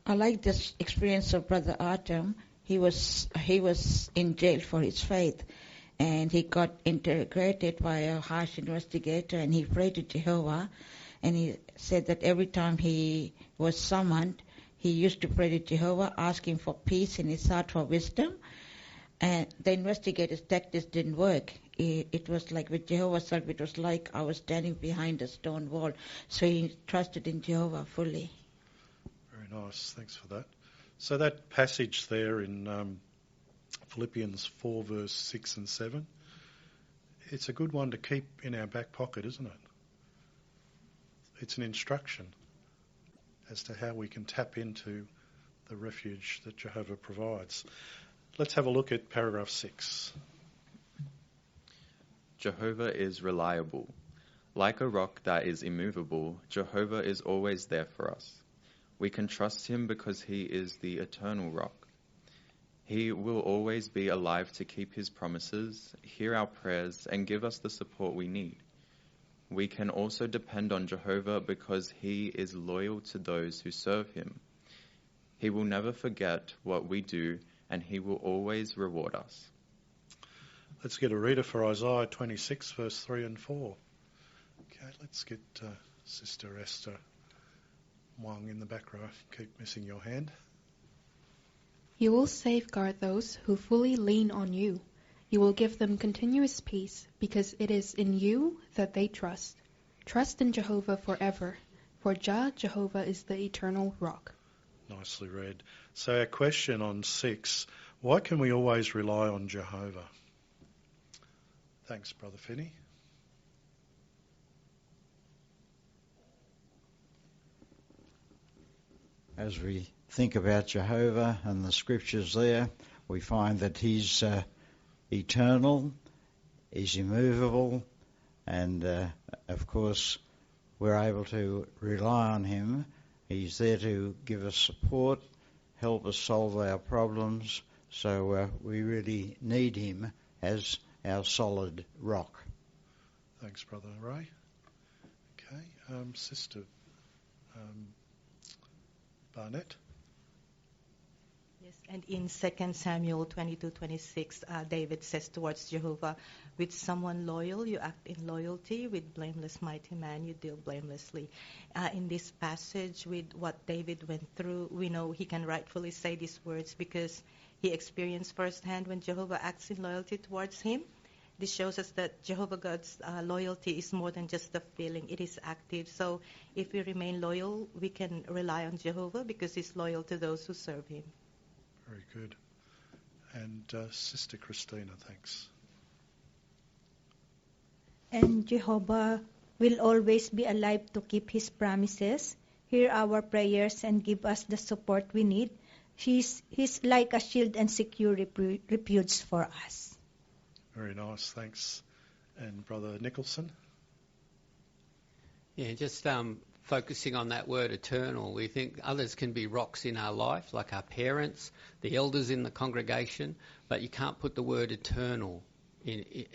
I like this experience of Brother Artem. He was in jail for his faith, and he got interrogated by a harsh investigator, and he prayed to Jehovah, and he said that every time he was summoned, he used to pray to Jehovah, asking for peace in his heart, for wisdom, and the investigator's tactics didn't work. It was like with Jehovah's help, it was like I was standing behind a stone wall, so he trusted in Jehovah fully. Very nice, thanks for that. So that passage there in Philippians 4 verse 6 and 7, it's a good one to keep in our back pocket, isn't it? It's an instruction as to how we can tap into the refuge that Jehovah provides. Let's have a look at paragraph 6. Jehovah is reliable. Like a rock that is immovable, Jehovah is always there for us. We can trust him because he is the eternal rock. He will always be alive to keep his promises, hear our prayers, and give us the support we need. We can also depend on Jehovah because he is loyal to those who serve him. He will never forget what we do, and he will always reward us. Let's get a reader for Isaiah 26, verse 3 and 4. Okay, let's get Sister Esther Wang in the back row. Keep missing your hand. You will safeguard those who fully lean on you. You will give them continuous peace, because it is in you that they trust. Trust in Jehovah forever, for Jehovah is the eternal rock. Nicely read. So our question on 6, why can we always rely on Jehovah? Thanks, Brother Finney. As we think about Jehovah and the scriptures there, we find that he's eternal, he's immovable, and of course we're able to rely on him. He's there to give us support, help us solve our problems, So we really need him as our solid rock. Thanks, Brother Ray. Okay, Sister Barnett. Yes, and in 2 Samuel 22:26, David says towards Jehovah, with someone loyal, you act in loyalty. With blameless mighty man, you deal blamelessly. In this passage, with what David went through, we know he can rightfully say these words because he experienced firsthand when Jehovah acts in loyalty towards him. This shows us that Jehovah God's loyalty is more than just a feeling. It is active. So if we remain loyal, we can rely on Jehovah because he's loyal to those who serve him. Very good. And Sister Christina, thanks. And Jehovah will always be alive to keep his promises, hear our prayers, and give us the support we need. He's like a shield and secure refuge for us. Very nice, thanks. And Brother Nicholson? Yeah, just focusing on that word eternal. We think others can be rocks in our life, like our parents, the elders in the congregation, but you can't put the word eternal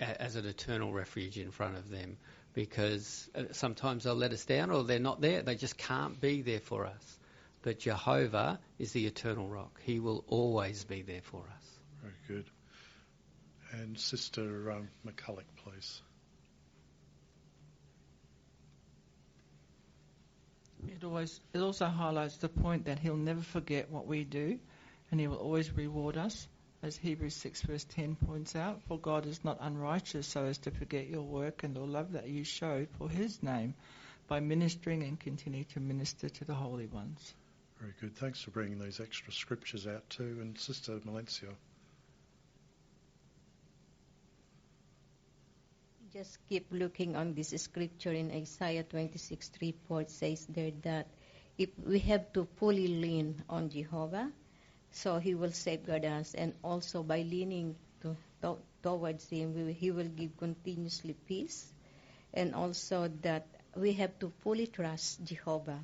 as an eternal refuge in front of them because sometimes they'll let us down or they're not there. They just can't be there for us. But Jehovah is the eternal rock. He will always be there for us. Very good. And Sister McCulloch, please. It also highlights the point that he'll never forget what we do and he will always reward us. As Hebrews 6 verse 10 points out, for God is not unrighteous so as to forget your work and the love that you showed for his name by ministering and continue to minister to the holy ones. Very good. Thanks for bringing these extra scriptures out too. And Sister Malencia. Just keep looking on this scripture in Isaiah 26:3. It says there that if we have to fully lean on Jehovah, so he will safeguard us, and also by leaning towards him, he will give continuously peace, and also that we have to fully trust Jehovah,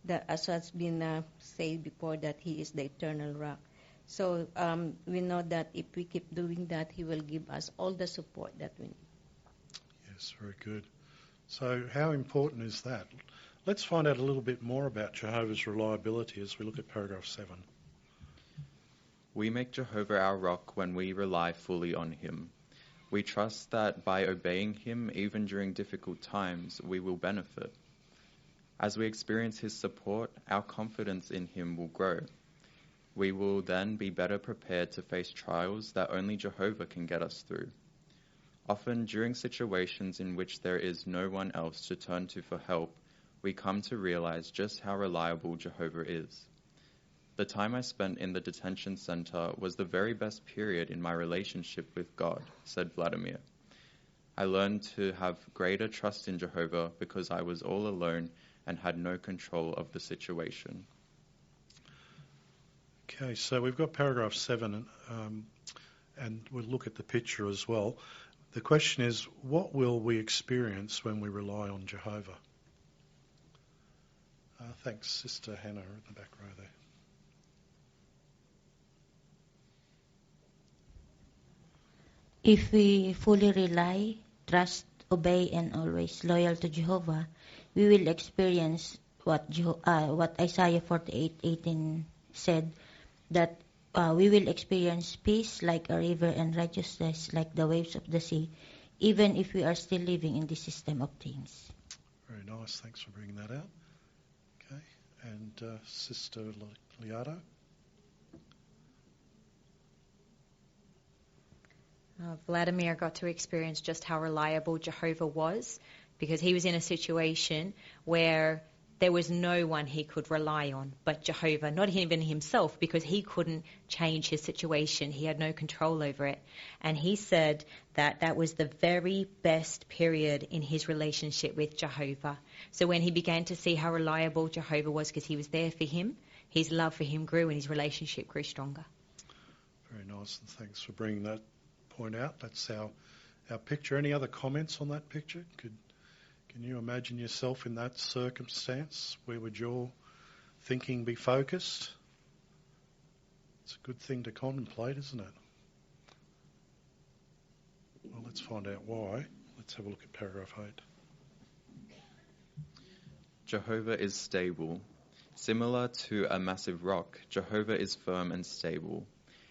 that as has been said before, that he is the eternal rock. So we know that if we keep doing that, he will give us all the support that we need. Yes, very good. So how important is that? Let's find out a little bit more about Jehovah's reliability as we look at paragraph 7. We make Jehovah our rock when we rely fully on him. We trust that by obeying him, even during difficult times, we will benefit. As we experience his support, our confidence in him will grow. We will then be better prepared to face trials that only Jehovah can get us through. Often, during situations in which there is no one else to turn to for help, we come to realize just how reliable Jehovah is. The time I spent in the detention center was the very best period in my relationship with God, said Vladimir. I learned to have greater trust in Jehovah because I was all alone and had no control of the situation. Okay, so we've got paragraph 7, and we'll look at the picture as well. The question is, what will we experience when we rely on Jehovah? Thanks, Sister Hannah, at the back row there. If we fully rely, trust, obey, and always loyal to Jehovah, we will experience what Isaiah 48:18 said, that we will experience peace like a river and righteousness like the waves of the sea, even if we are still living in this system of things. Very nice. Thanks for bringing that out. Okay. And Sister Liato? Vladimir got to experience just how reliable Jehovah was, because he was in a situation where there was no one he could rely on but Jehovah, not even himself, because he couldn't change his situation. He had no control over it. And he said that that was the very best period in his relationship with Jehovah. So when he began to see how reliable Jehovah was because he was there for him, his love for him grew and his relationship grew stronger. Very nice, and thanks for bringing that point out. That's our picture. Any other comments on that picture? Can you imagine yourself in that circumstance? Where would your thinking be focused? It's a good thing to contemplate, isn't it? Well, let's find out why. Let's have a look at paragraph 8. Jehovah is stable. Similar to a massive rock, Jehovah is firm and stable.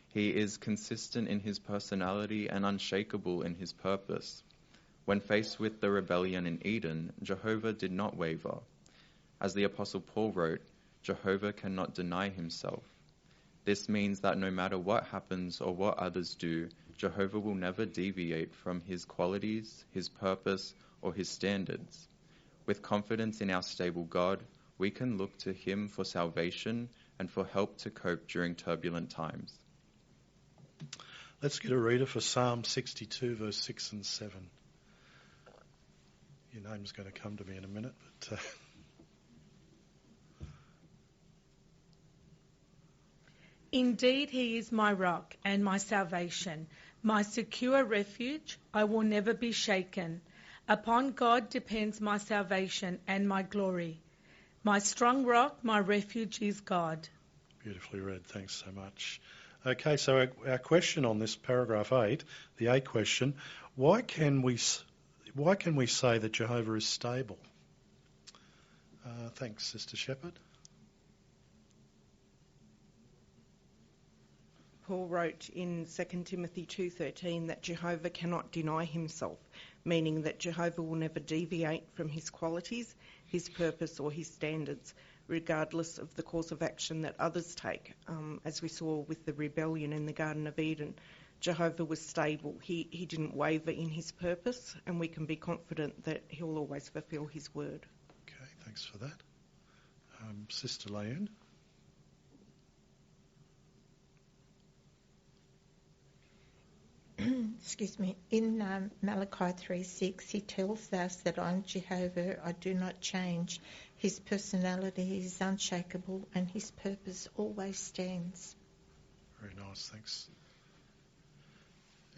He is consistent in his personality and unshakable in his purpose. When faced with the rebellion in Eden, Jehovah did not waver. As the Apostle Paul wrote, Jehovah cannot deny himself. This means that no matter what happens or what others do, Jehovah will never deviate from his qualities, his purpose, or his standards. With confidence in our stable God, we can look to him for salvation and for help to cope during turbulent times. Let's get a reader for Psalm 62, verse 6 and 7. Your name's going to come to me in a minute, but... Indeed, he is my rock and my salvation, my secure refuge. I will never be shaken. Upon God depends my salvation and my glory. My strong rock, my refuge is God. Beautifully read. Thanks so much. Okay, so our question on this paragraph 8, the 8 question, why can we say that Jehovah is stable? Thanks, Sister Shepherd. Paul wrote in 2 Timothy 2:13 that Jehovah cannot deny himself, meaning that Jehovah will never deviate from his qualities, his purpose or his standards, regardless of the course of action that others take. As we saw with the rebellion in the Garden of Eden, Jehovah was stable. He didn't waver in his purpose, and we can be confident that he'll always fulfil his word. Okay, thanks for that. Sister Leanne. Excuse me. In Malachi 3:6, he tells us that I'm Jehovah, I do not change. His personality is unshakable and his purpose always stands. Very nice, thanks.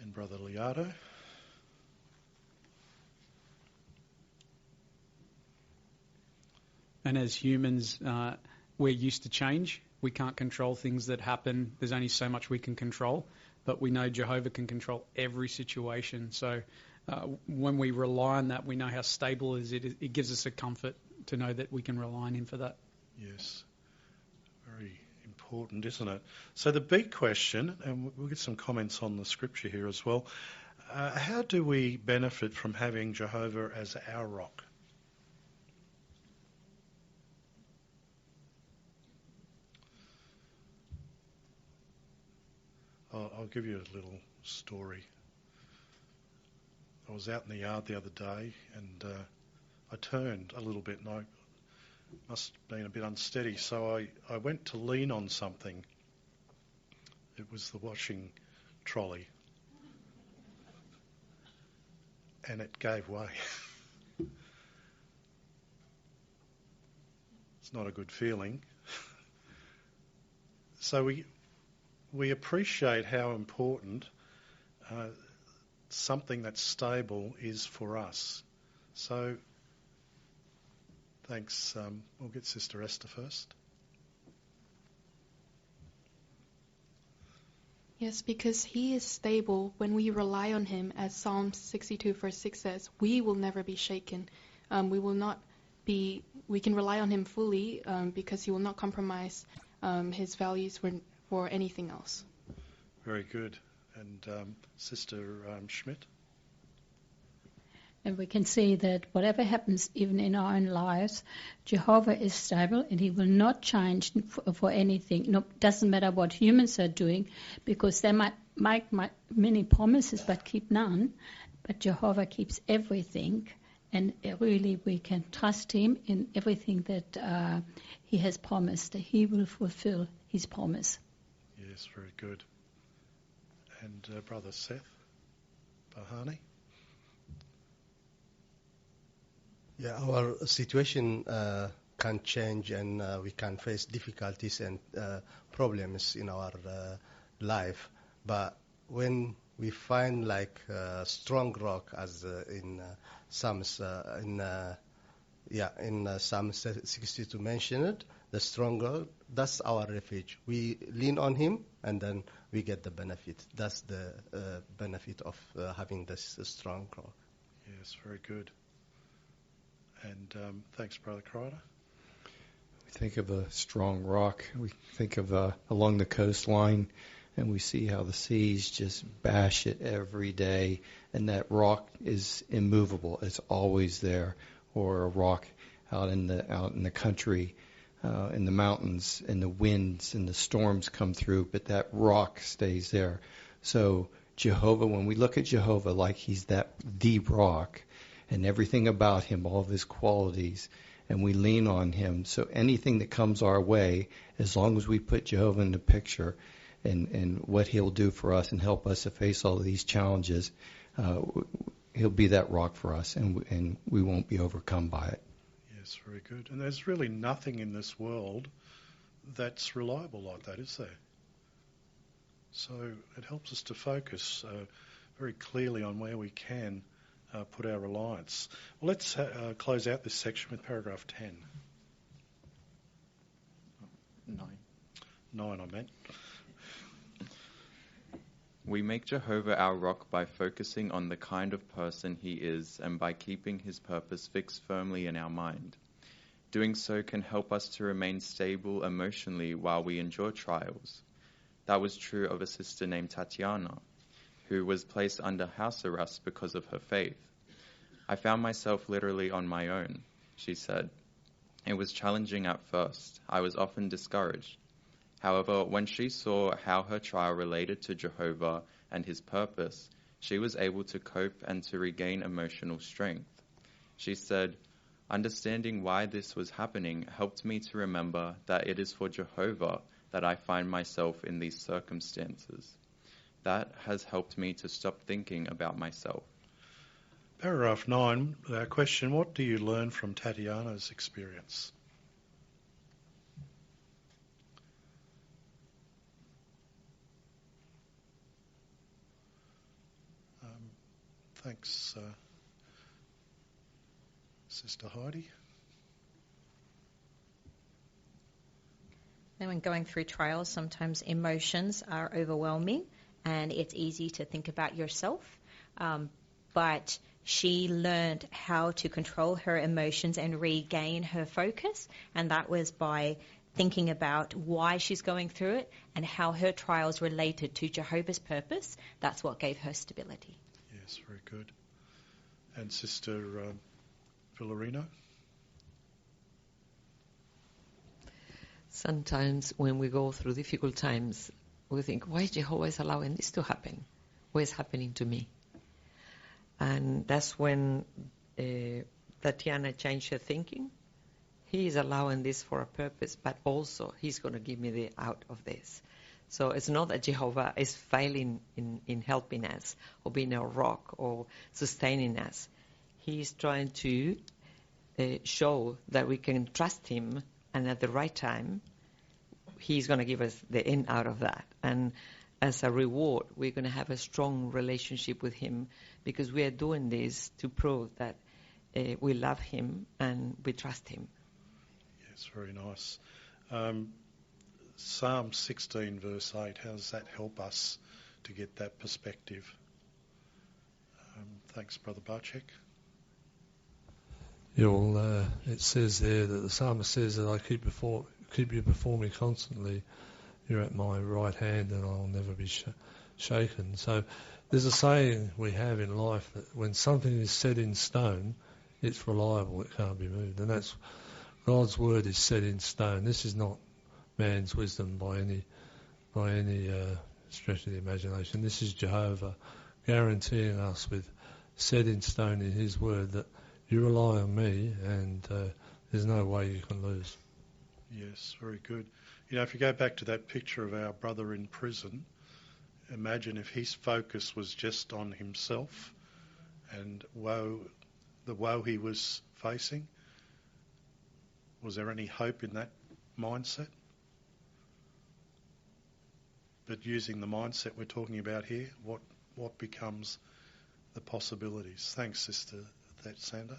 And Brother Liardo. And as humans, we're used to change. We can't control things that happen. There's only so much we can control. But we know Jehovah can control every situation. So when we rely on that, we know how stable it is. It gives us a comfort to know that we can rely on him for that. Yes, very important, isn't it? So the big question, and we'll get some comments on the scripture here as well, how do we benefit from having Jehovah as our rock? I'll give you a little story. I was out in the yard the other day and I turned a little bit and I must have been a bit unsteady, so I went to lean on something. It was the washing trolley. And it gave way. It's not a good feeling. So we appreciate how important something that's stable is for us. So, thanks. We'll get Sister Esther first. Yes, because he is stable. When we rely on him, as Psalm 62 verse 6 says, we will never be shaken. We can rely on him fully because he will not compromise his values for anything else. Very good. And Sister Schmidt? And we can see that whatever happens even in our own lives, Jehovah is stable and he will not change for anything. No, doesn't matter what humans are doing, because they might make many promises but keep none. But Jehovah keeps everything, and really we can trust him in everything that he has promised. He will fulfill his promise. Yes, very good. And Brother Seth Bahani? Yeah, our situation can change and we can face difficulties and problems in our life. But when we find like a strong rock, as in Psalms, in Psalm 62 mentioned, the strong that's our refuge. We lean on Him, and then we get the benefit. That's the benefit of having this strong rock. Yes, very good. And thanks, Brother Crider. We think of a strong rock. We think of along the coastline, and we see how the seas just bash it every day, and that rock is immovable. It's always there. Or a rock out in the country, in the mountains, and the winds and the storms come through, but that rock stays there. So Jehovah, when we look at Jehovah like He's the rock, and everything about Him, all of His qualities, and we lean on Him. So anything that comes our way, as long as we put Jehovah in the picture and what He'll do for us and help us to face all of these challenges, He'll be that rock for us, and we won't be overcome by it. Yes, very good. And there's really nothing in this world that's reliable like that, is there? So it helps us to focus very clearly on where we can put our reliance. Well, let's close out this section with paragraph 10. 9, I meant. We make Jehovah our rock by focusing on the kind of person He is and by keeping His purpose fixed firmly in our mind. Doing so can help us to remain stable emotionally while we endure trials. That was true of a sister named Tatiana, who was placed under house arrest because of her faith. I found myself literally on my own, she said. It was challenging at first. I was often discouraged. However, when she saw how her trial related to Jehovah and His purpose, she was able to cope and to regain emotional strength. She said, "Understanding why this was happening helped me to remember that it is for Jehovah that I find myself in these circumstances. That has helped me to stop thinking about myself." Paragraph 9, question, what do you learn from Tatiana's experience? Thanks, Sister Heidi. Now, when going through trials, sometimes emotions are overwhelming and it's easy to think about yourself. But she learned how to control her emotions and regain her focus, and that was by thinking about why she's going through it and how her trials related to Jehovah's purpose. That's what gave her stability. Yes, very good. And Sister Villarino? Sometimes when we go through difficult times, we think, why Jehovah is allowing this to happen? What is happening to me? And that's when Tatiana changed her thinking. He is allowing this for a purpose, but also He's going to give me the out of this. So it's not that Jehovah is failing in helping us or being a rock or sustaining us. He's trying to show that we can trust Him, and at the right time, He's going to give us the in out of that. And as a reward, we're going to have a strong relationship with Him because we are doing this to prove that we love Him and we trust Him. Yes, very nice. Psalm 16, verse 8, how does that help us to get that perspective? Thanks, Brother Barczyk. Yeah, well, it says there that the psalmist says that I keep you before me constantly. You're at my right hand and I'll never be shaken. So there's a saying we have in life that when something is set in stone, it's reliable, it can't be moved. And that's God's word is set in stone. This is not man's wisdom by any stretch of the imagination. This is Jehovah guaranteeing us with set in stone in His word that you rely on me and there's no way you can lose. Yes, very good. You know, if you go back to that picture of our brother in prison, imagine if his focus was just on himself and the woe he was facing. Was there any hope in that mindset? But using the mindset we're talking about here, what becomes the possibilities? Thanks, Sister Sander.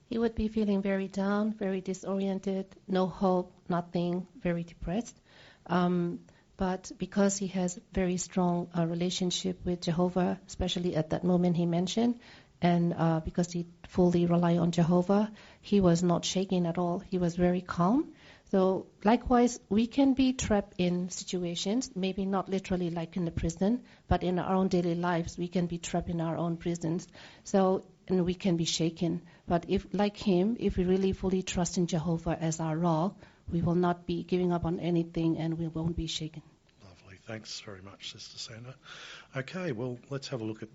he would be feeling very down, very disoriented, no hope, nothing, very depressed. But because he has very strong relationship with Jehovah, especially at that moment he mentioned, and because he fully relied on Jehovah, he was not shaking at all. He was very calm. So likewise, we can be trapped in situations, maybe not literally like in the prison, but in our own daily lives, we can be trapped in our own prisons. So, and we can be shaken. But if, like him, if we really fully trust in Jehovah as our rock, we will not be giving up on anything and we won't be shaken. Lovely. Thanks very much, Sister Sandra. Okay, well, let's have a look at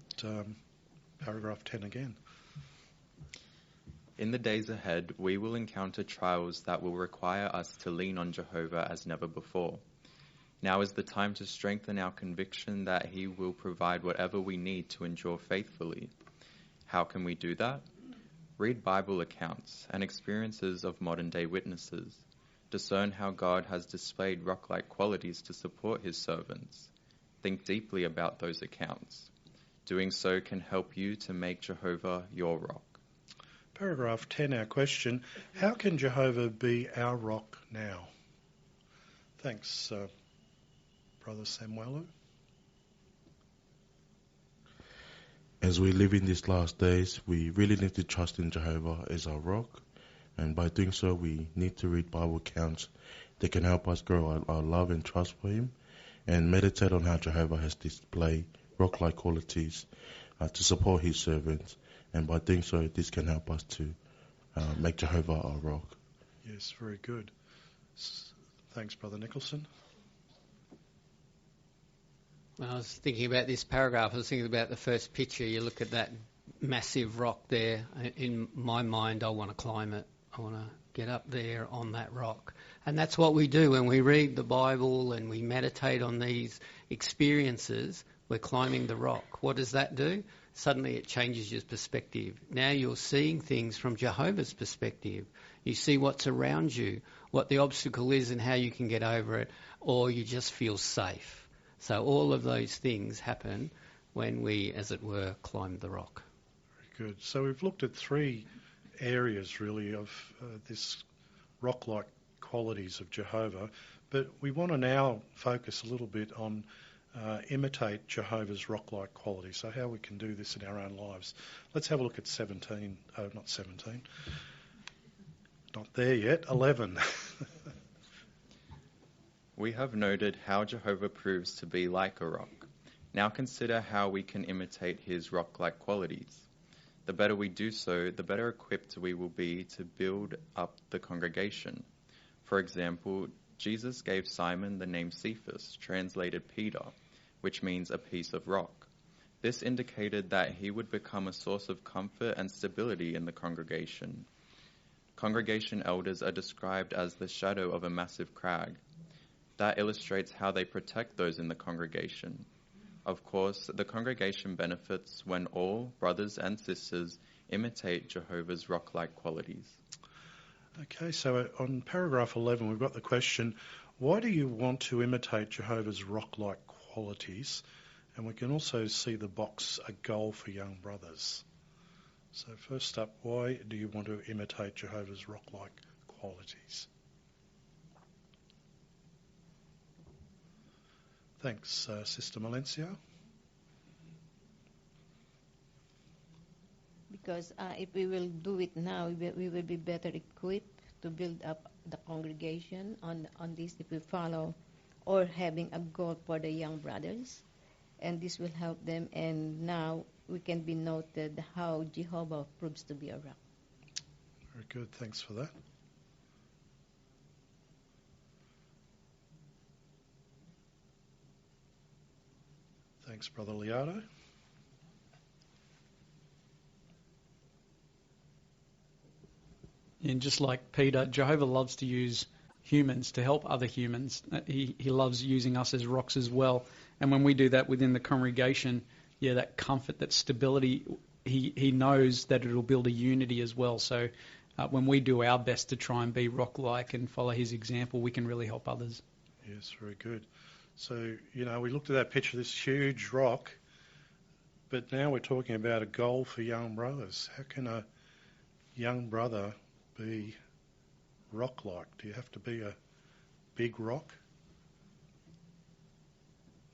paragraph 10 again. In the days ahead, we will encounter trials that will require us to lean on Jehovah as never before. Now is the time to strengthen our conviction that He will provide whatever we need to endure faithfully. How can we do that? Read Bible accounts and experiences of modern-day witnesses. Discern how God has displayed rock-like qualities to support His servants. Think deeply about those accounts. Doing so can help you to make Jehovah your rock. Paragraph 10, our question, how can Jehovah be our rock now? Thanks, Brother Samuelu. As we live in these last days, we really need to trust in Jehovah as our rock, and by doing so, we need to read Bible accounts that can help us grow our love and trust for Him, and meditate on how Jehovah has displayed rock-like qualities to support His servants. And by doing so, this can help us to make Jehovah our rock. Yes, very good. Thanks, Brother Nicholson. When I was thinking about this paragraph, I was thinking about the first picture. You look at that massive rock there. In my mind, I want to climb it. I want to get up there on that rock. And that's what we do when we read the Bible and we meditate on these experiences. We're climbing the rock. What does that do? Suddenly it changes your perspective. Now you're seeing things from Jehovah's perspective. You see what's around you, what the obstacle is and how you can get over it, or you just feel safe. So all of those things happen when we, as it were, climb the rock. Very good. So we've looked at three areas, really, of this rock-like qualities of Jehovah, but we want to now focus a little bit on imitate Jehovah's rock-like qualities, so how we can do this in our own lives. Let's have a look at 11. We have noted how Jehovah proves to be like a rock. Now consider how we can imitate His rock-like qualities. The better we do so, the better equipped we will be to build up the congregation. For example, Jesus gave Simon the name Cephas, translated Peter, which means a piece of rock. This indicated that he would become a source of comfort and stability in the congregation. Congregation elders are described as the shadow of a massive crag. That illustrates how they protect those in the congregation. Of course, the congregation benefits when all brothers and sisters imitate Jehovah's rock-like qualities. Okay, so on paragraph 11, we've got the question, why do you want to imitate Jehovah's rock-like qualities? And we can also see the box, a goal for young brothers. So first up, why do you want to imitate Jehovah's rock-like qualities? Thanks, Sister Malencia. Because if we will do it now, we will be better equipped to build up the congregation on this if we follow, or having a goal for the young brothers. And this will help them, and now we can be noted how Jehovah proves to be a rock. Very good, thanks for that. Thanks, Brother Liardo. And just like Peter, Jehovah loves to use humans to help other humans. He loves using us as rocks as well. And when we do that within the congregation, that comfort, that stability, he knows that it'll build a unity as well. So when we do our best to try and be rock-like and follow his example, we can really help others. Yes, very good. So, we looked at that picture, this huge rock, but now we're talking about a goal for young brothers. How can a young brother be rock-like? Do you have to be a big rock?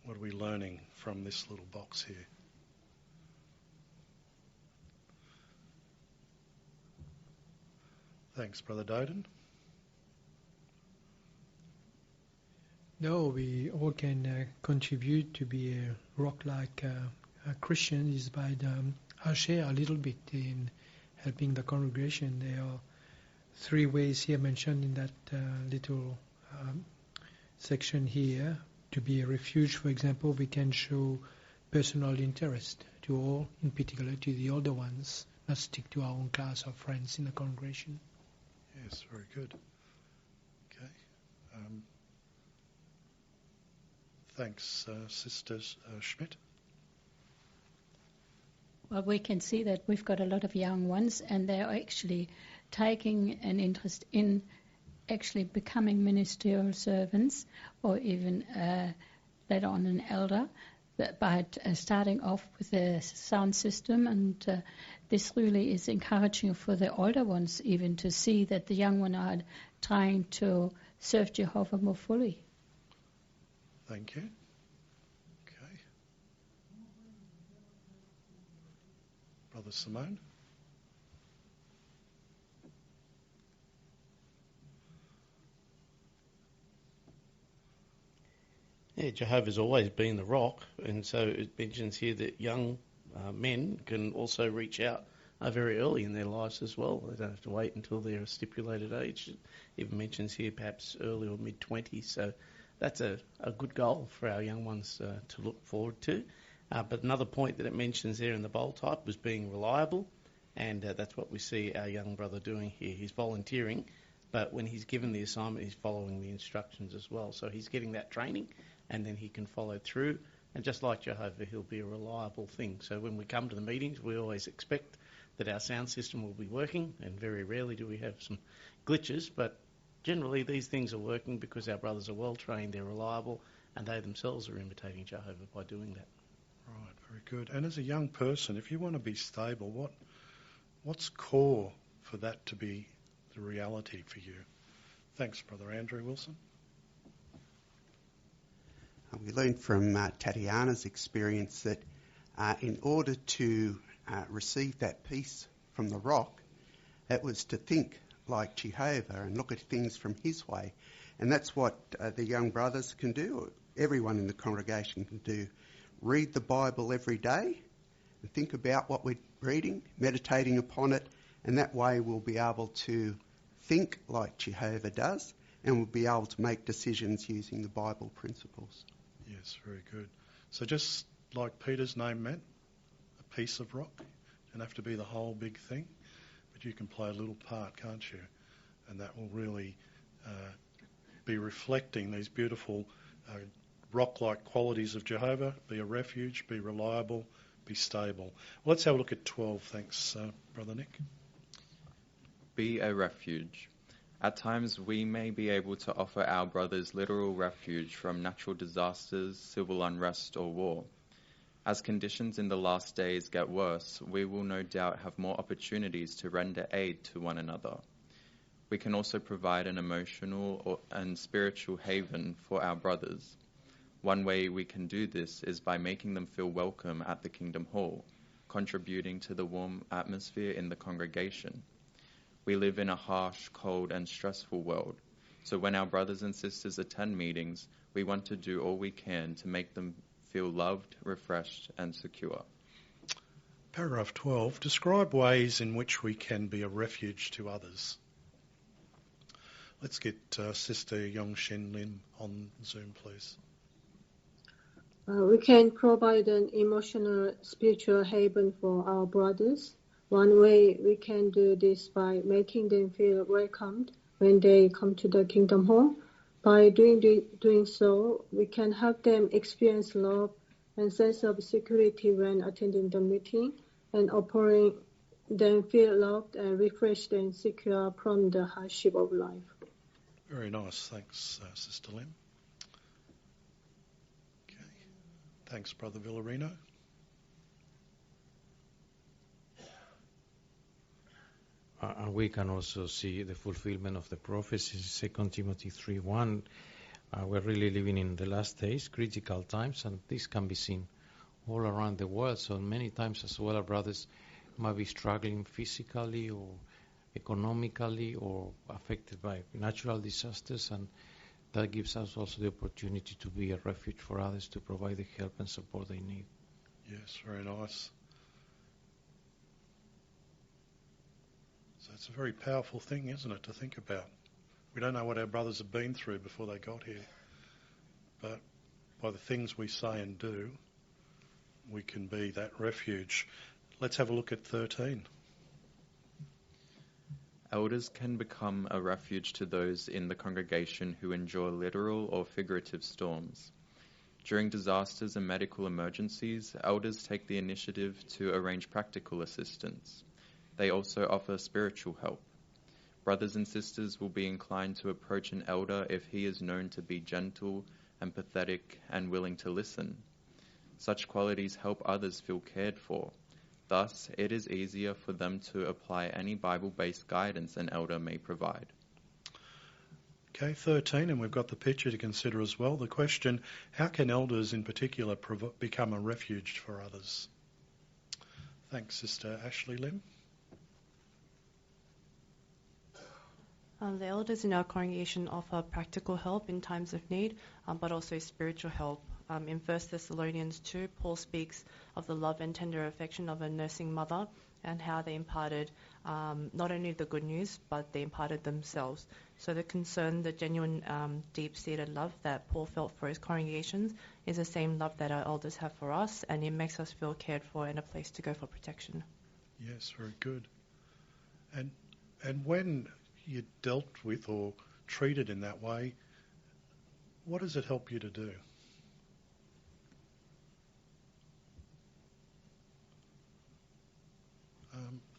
What are we learning from this little box here? Thanks, Brother Doden. No, we all can contribute to be a rock-like Christian is by our share a little bit in helping the congregation. There are 3 ways here mentioned in that little section here. To be a refuge, for example, we can show personal interest to all, in particular to the older ones, not stick to our own class or friends in the congregation. Yes, very good. Okay. Thanks, Sister Schmidt. Well, we can see that we've got a lot of young ones, and they're actually taking an interest in actually becoming ministerial servants, or even later on an elder, by starting off with a sound system. And this really is encouraging for the older ones even to see that the young ones are trying to serve Jehovah more fully. Thank you. Okay. Brother Simone. Yeah, Jehovah's always been the rock, and so it mentions here that young men can also reach out very early in their lives as well. They don't have to wait until they're a stipulated age. It even mentions here perhaps early or mid-20s, so that's a good goal for our young ones to look forward to. But another point that it mentions there in the bold type was being reliable, and that's what we see our young brother doing here. He's volunteering, but when he's given the assignment, he's following the instructions as well. So he's getting that training, and then he can follow through. And just like Jehovah, he'll be a reliable thing. So when we come to the meetings, we always expect that our sound system will be working, and very rarely do we have some glitches, but generally these things are working because our brothers are well trained, they're reliable, and they themselves are imitating Jehovah by doing that. Right, very good. And as a young person, if you want to be stable, what's core for that to be the reality for you? Thanks, Brother Andrew Wilson. We learned from Tatiana's experience that in order to receive that peace from the rock, it was to think like Jehovah and look at things from his way. And that's what the young brothers can do, everyone in the congregation can do. Read the Bible every day and think about what we're reading, meditating upon it, and that way we'll be able to think like Jehovah does, and we'll be able to make decisions using the Bible principles. Yes, very good. So just like Peter's name meant, a piece of rock. Doesn't have to be the whole big thing, but you can play a little part, can't you? And that will really be reflecting these beautiful rock-like qualities of Jehovah. Be a refuge, be reliable, be stable. Well, let's have a look at 12. Thanks, Brother Nick. Be a refuge. At times, we may be able to offer our brothers literal refuge from natural disasters, civil unrest, or war. As conditions in the last days get worse, we will no doubt have more opportunities to render aid to one another. We can also provide an emotional and spiritual haven for our brothers. One way we can do this is by making them feel welcome at the Kingdom Hall, contributing to the warm atmosphere in the congregation. We live in a harsh, cold, and stressful world, so when our brothers and sisters attend meetings, we want to do all we can to make them feel loved, refreshed, and secure. Paragraph 12. Describe ways in which we can be a refuge to others. Let's get Sister Yongshin Lim on Zoom, please. We can provide an emotional, spiritual haven for our brothers. One way we can do this by making them feel welcomed when they come to the Kingdom Hall. By doing so, we can help them experience love and sense of security when attending the meeting, and offering them feel loved and refreshed and secure from the hardship of life. Very nice. Thanks, Sister Lim. Okay. Thanks, Brother Villarino. And we can also see the fulfillment of the prophecies, 2 Timothy 3:1. We're really living in the last days, critical times, and this can be seen all around the world. So many times as well, our brothers might be struggling physically or economically or affected by natural disasters, and that gives us also the opportunity to be a refuge for others, to provide the help and support they need. Yes, very nice. So it's a very powerful thing, isn't it, to think about. We don't know what our brothers have been through before they got here, but by the things we say and do, we can be that refuge. Let's have a look at 13. Elders can become a refuge to those in the congregation who endure literal or figurative storms. During disasters and medical emergencies, elders take the initiative to arrange practical assistance. They also offer spiritual help. Brothers and sisters will be inclined to approach an elder if he is known to be gentle, empathetic, and willing to listen. Such qualities help others feel cared for. Thus, it is easier for them to apply any Bible-based guidance an elder may provide. Okay, 13, and we've got the picture to consider as well. The question, how can elders in particular become a refuge for others? Thanks, Sister Ashley Lim. The elders in our congregation offer practical help in times of need, but also spiritual help. In 1 Thessalonians 2, Paul speaks of the love and tender affection of a nursing mother and how they imparted not only the good news, but they imparted themselves. So the concern, the genuine deep-seated love that Paul felt for his congregations is the same love that our elders have for us, and it makes us feel cared for and a place to go for protection. Yes, very good. And when you're dealt with or treated in that way, what does it help you to do?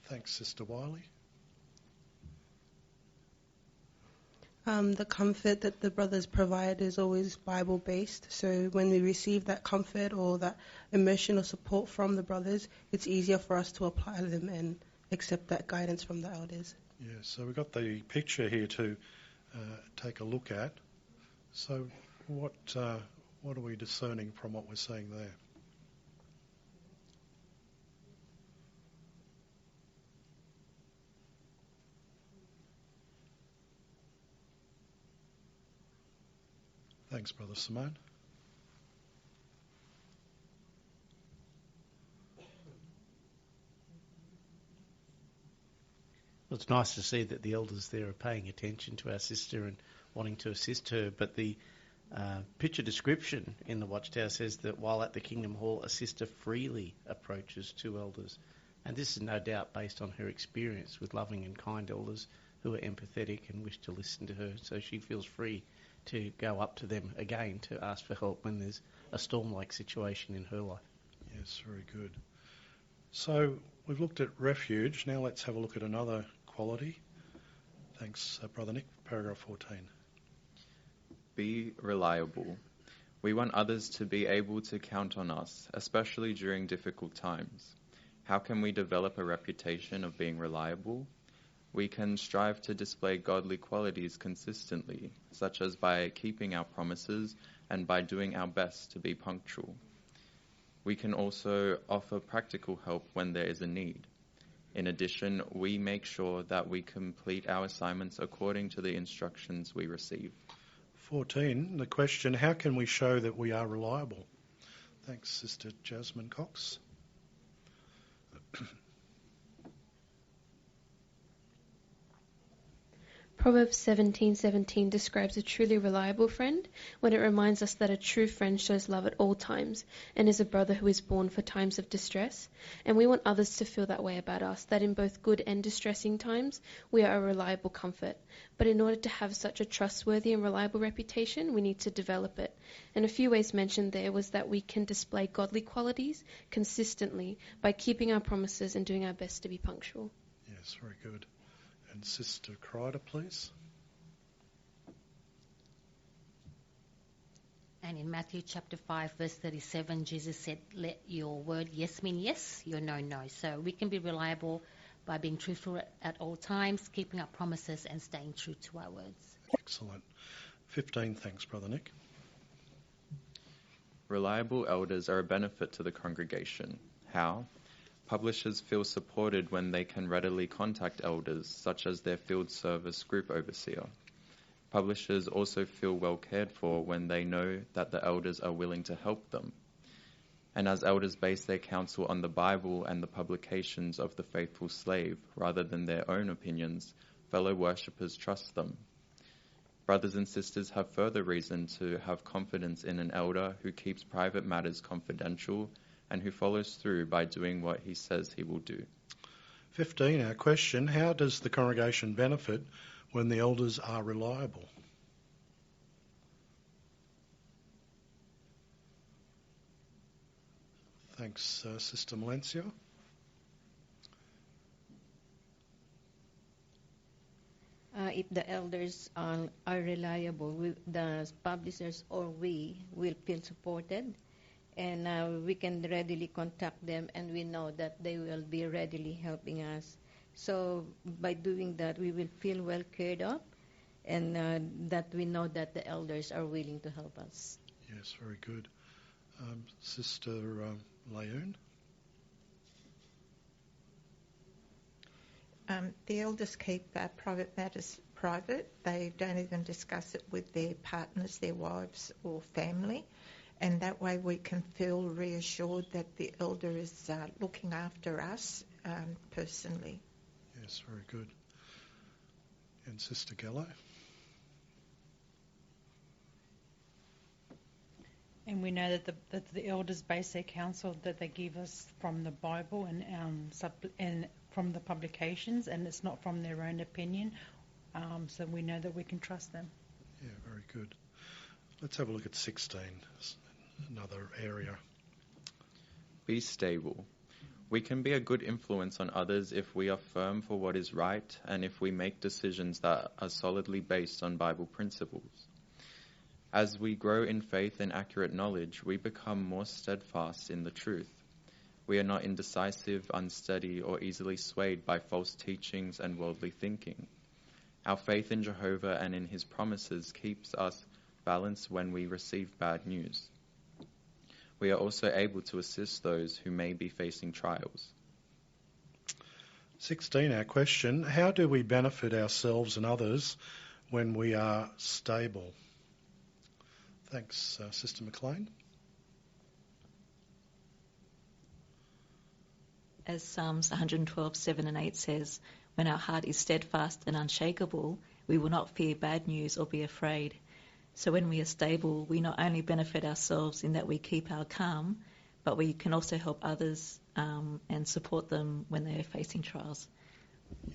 Thanks, Sister Wiley. The comfort that the brothers provide is always Bible-based. So when we receive that comfort or that emotional support from the brothers, it's easier for us to apply them and accept that guidance from the elders. Yeah, so we've got the picture here to take a look at. So what are we discerning from what we're seeing there? Thanks, Brother Simone. Well, it's nice to see that the elders there are paying attention to our sister and wanting to assist her, but the picture description in the Watchtower says that while at the Kingdom Hall, a sister freely approaches two elders. And this is no doubt based on her experience with loving and kind elders who are empathetic and wish to listen to her, so she feels free to go up to them again to ask for help when there's a storm-like situation in her life. Yes, very good. So we've looked at refuge. Now let's have a look at another quality. Thanks, Brother Nick. Paragraph 14. Be reliable. We want others to be able to count on us, especially during difficult times. How can we develop a reputation of being reliable? We can strive to display godly qualities consistently, such as by keeping our promises and by doing our best to be punctual. We can also offer practical help when there is a need. In addition, we make sure that we complete our assignments according to the instructions we receive. 14, the question, how can we show that we are reliable? Thanks, Sister Jasmine Cox. Proverbs 17:17 describes a truly reliable friend when it reminds us that a true friend shows love at all times and is a brother who is born for times of distress. And we want others to feel that way about us, that in both good and distressing times we are a reliable comfort. But in order to have such a trustworthy and reliable reputation, we need to develop it. And a few ways mentioned there was that we can display godly qualities consistently by keeping our promises and doing our best to be punctual. Yes, very good. And Sister Kreider, please. And in Matthew chapter 5, verse 37, Jesus said, let your word yes mean yes, your no, no. So we can be reliable by being truthful at all times, keeping our promises and staying true to our words. Excellent. 15, thanks, Brother Nick. Reliable elders are a benefit to the congregation. How? Publishers feel supported when they can readily contact elders, such as their field service group overseer. Publishers also feel well cared for when they know that the elders are willing to help them. And as elders base their counsel on the Bible and the publications of the faithful slave rather than their own opinions, fellow worshippers trust them. Brothers and sisters have further reason to have confidence in an elder who keeps private matters confidential and who follows through by doing what he says he will do. 15, our question, how does the congregation benefit when the elders are reliable? Thanks, Sister Valencia. If the elders are reliable, the publishers or we will feel supported, and we can readily contact them, and we know that they will be readily helping us. So by doing that, we will feel well cared up, and that we know that the elders are willing to help us. Yes, very good. Sister Leon? The elders keep private matters private. They don't even discuss it with their partners, their wives or family. And that way we can feel reassured that the elder is looking after us personally. Yes, very good. And Sister Gallo? And we know that the elders base their counsel that they give us from the Bible and from the publications, and it's not from their own opinion. So we know that we can trust them. Yeah, very good. Let's have a look at 16, another area. Be stable. We can be a good influence on others if we are firm for what is right and if we make decisions that are solidly based on Bible principles. As we grow in faith and accurate knowledge, we become more steadfast in the truth. We are not indecisive, unsteady, or easily swayed by false teachings and worldly thinking. Our faith in Jehovah and in his promises keeps us balanced when we receive bad news. We are also able to assist those who may be facing trials. 16, our question, how do we benefit ourselves and others when we are stable? Thanks, Sister McLean. As Psalms 112:7 and 8 says, when our heart is steadfast and unshakable, we will not fear bad news or be afraid. So when we are stable, we not only benefit ourselves in that we keep our calm, but we can also help others and support them when they're facing trials.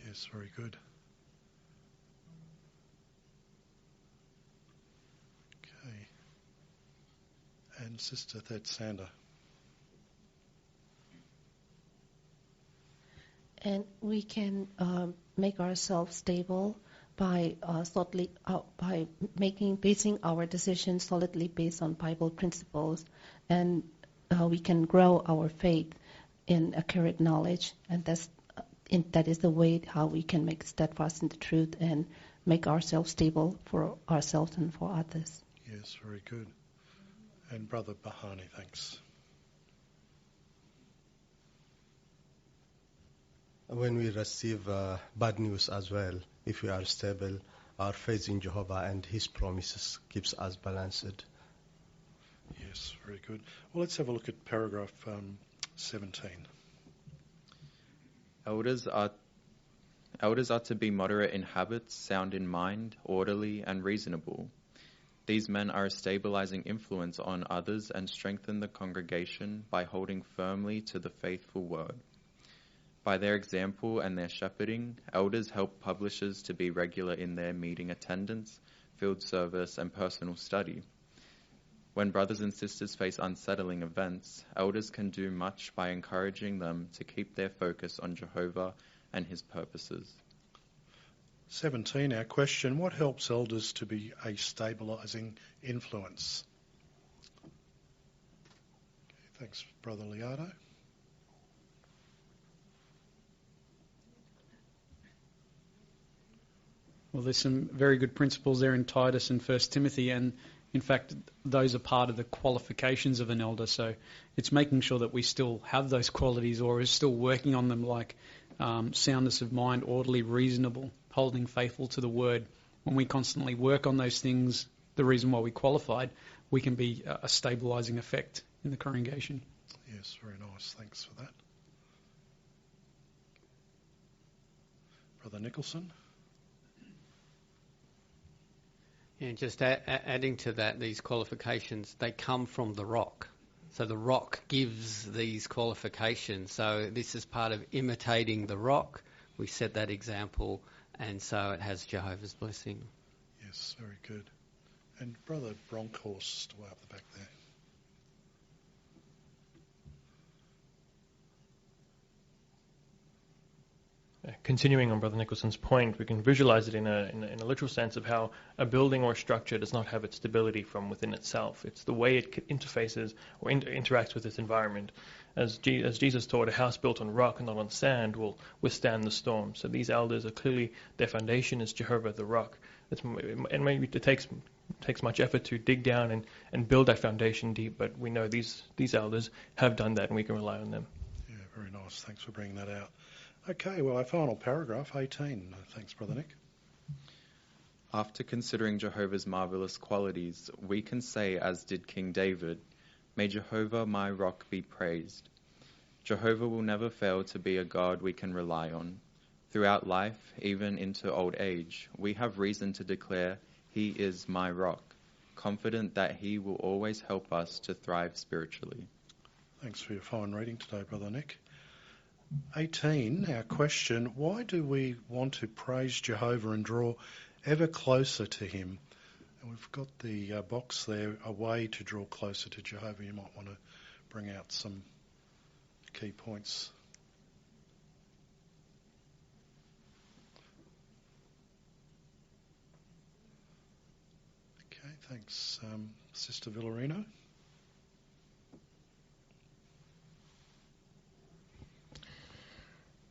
Yes, very good. Okay. And Sister Thatsander. And we can make ourselves stable by basing our decisions solidly based on Bible principles, and we can grow our faith in accurate knowledge, and that is the way how we can make steadfast in the truth and make ourselves stable for ourselves and for others. Yes, very good. And Brother Bahani, thanks. When we receive bad news as well, if we are stable, our faith in Jehovah and his promises keeps us balanced. Yes, very good. Well, let's have a look at paragraph 17. Elders are to be moderate in habits, sound in mind, orderly and reasonable. These men are a stabilizing influence on others and strengthen the congregation by holding firmly to the faithful word. By their example and their shepherding, elders help publishers to be regular in their meeting attendance, field service, and personal study. When brothers and sisters face unsettling events, elders can do much by encouraging them to keep their focus on Jehovah and his purposes. 17, our question, what helps elders to be a stabilising influence? Okay, thanks, Brother Liardo. Well, there's some very good principles there in Titus and 1 Timothy, and in fact, those are part of the qualifications of an elder. So it's making sure that we still have those qualities or is still working on them, like soundness of mind, orderly, reasonable, holding faithful to the word. When we constantly work on those things, the reason why we qualified, we can be a stabilising effect in the congregation. Yes, very nice. Thanks for that. Brother Nicholson? And just adding to that, these qualifications, they come from the rock. So the rock gives these qualifications. So this is part of imitating the rock. We set that example, and so it has Jehovah's blessing. Yes, very good. And Brother Bronkhorst, way up the back there. Continuing on Brother Nicholson's point, we can visualize it in a literal sense of how a building or a structure does not have its stability from within itself. It's the way it interfaces or interacts with its environment. As Jesus taught, a house built on rock and not on sand will withstand the storm. So these elders are clearly, their foundation is Jehovah the rock. And maybe it takes much effort to dig down and build that foundation deep, but we know these elders have done that and we can rely on them. Yeah, very nice. Thanks for bringing that out. Okay, well, our final paragraph, 18. Thanks, Brother Nick. After considering Jehovah's marvelous qualities, we can say, as did King David, "May Jehovah my rock be praised." Jehovah will never fail to be a God we can rely on. Throughout life, even into old age, we have reason to declare, "He is my rock," confident that He will always help us to thrive spiritually. Thanks for your fine reading today, Brother Nick. 18, our question, why do we want to praise Jehovah and draw ever closer to Him? And we've got the box there, a way to draw closer to Jehovah. You might want to bring out some key points. Okay, thanks. Sister Villarino?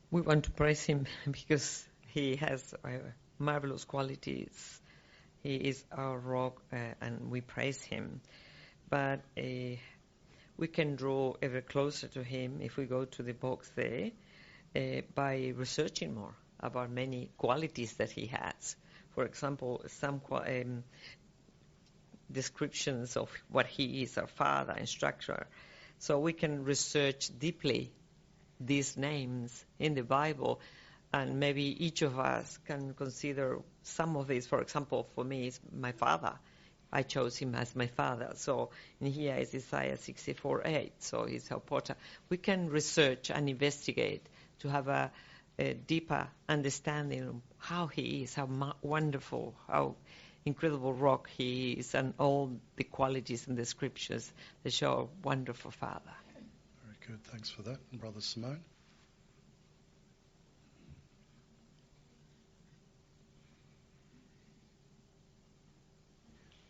We want to praise Him because He has marvelous qualities. He is our rock, and we praise Him. But we can draw ever closer to Him if we go to the box there by researching more about many qualities that He has. For example, some descriptions of what He is, our Father, instructor. So we can research deeply these names in the Bible, and maybe each of us can consider some of these. For example, for me, it's my father. I chose him as my father. So in here is Isaiah 64:8. So he's our potter. We can research and investigate to have a deeper understanding of how He is, how wonderful, how incredible rock He is, and all the qualities in the scriptures that show a wonderful Father. Very good, thanks for that. And Brother Simone?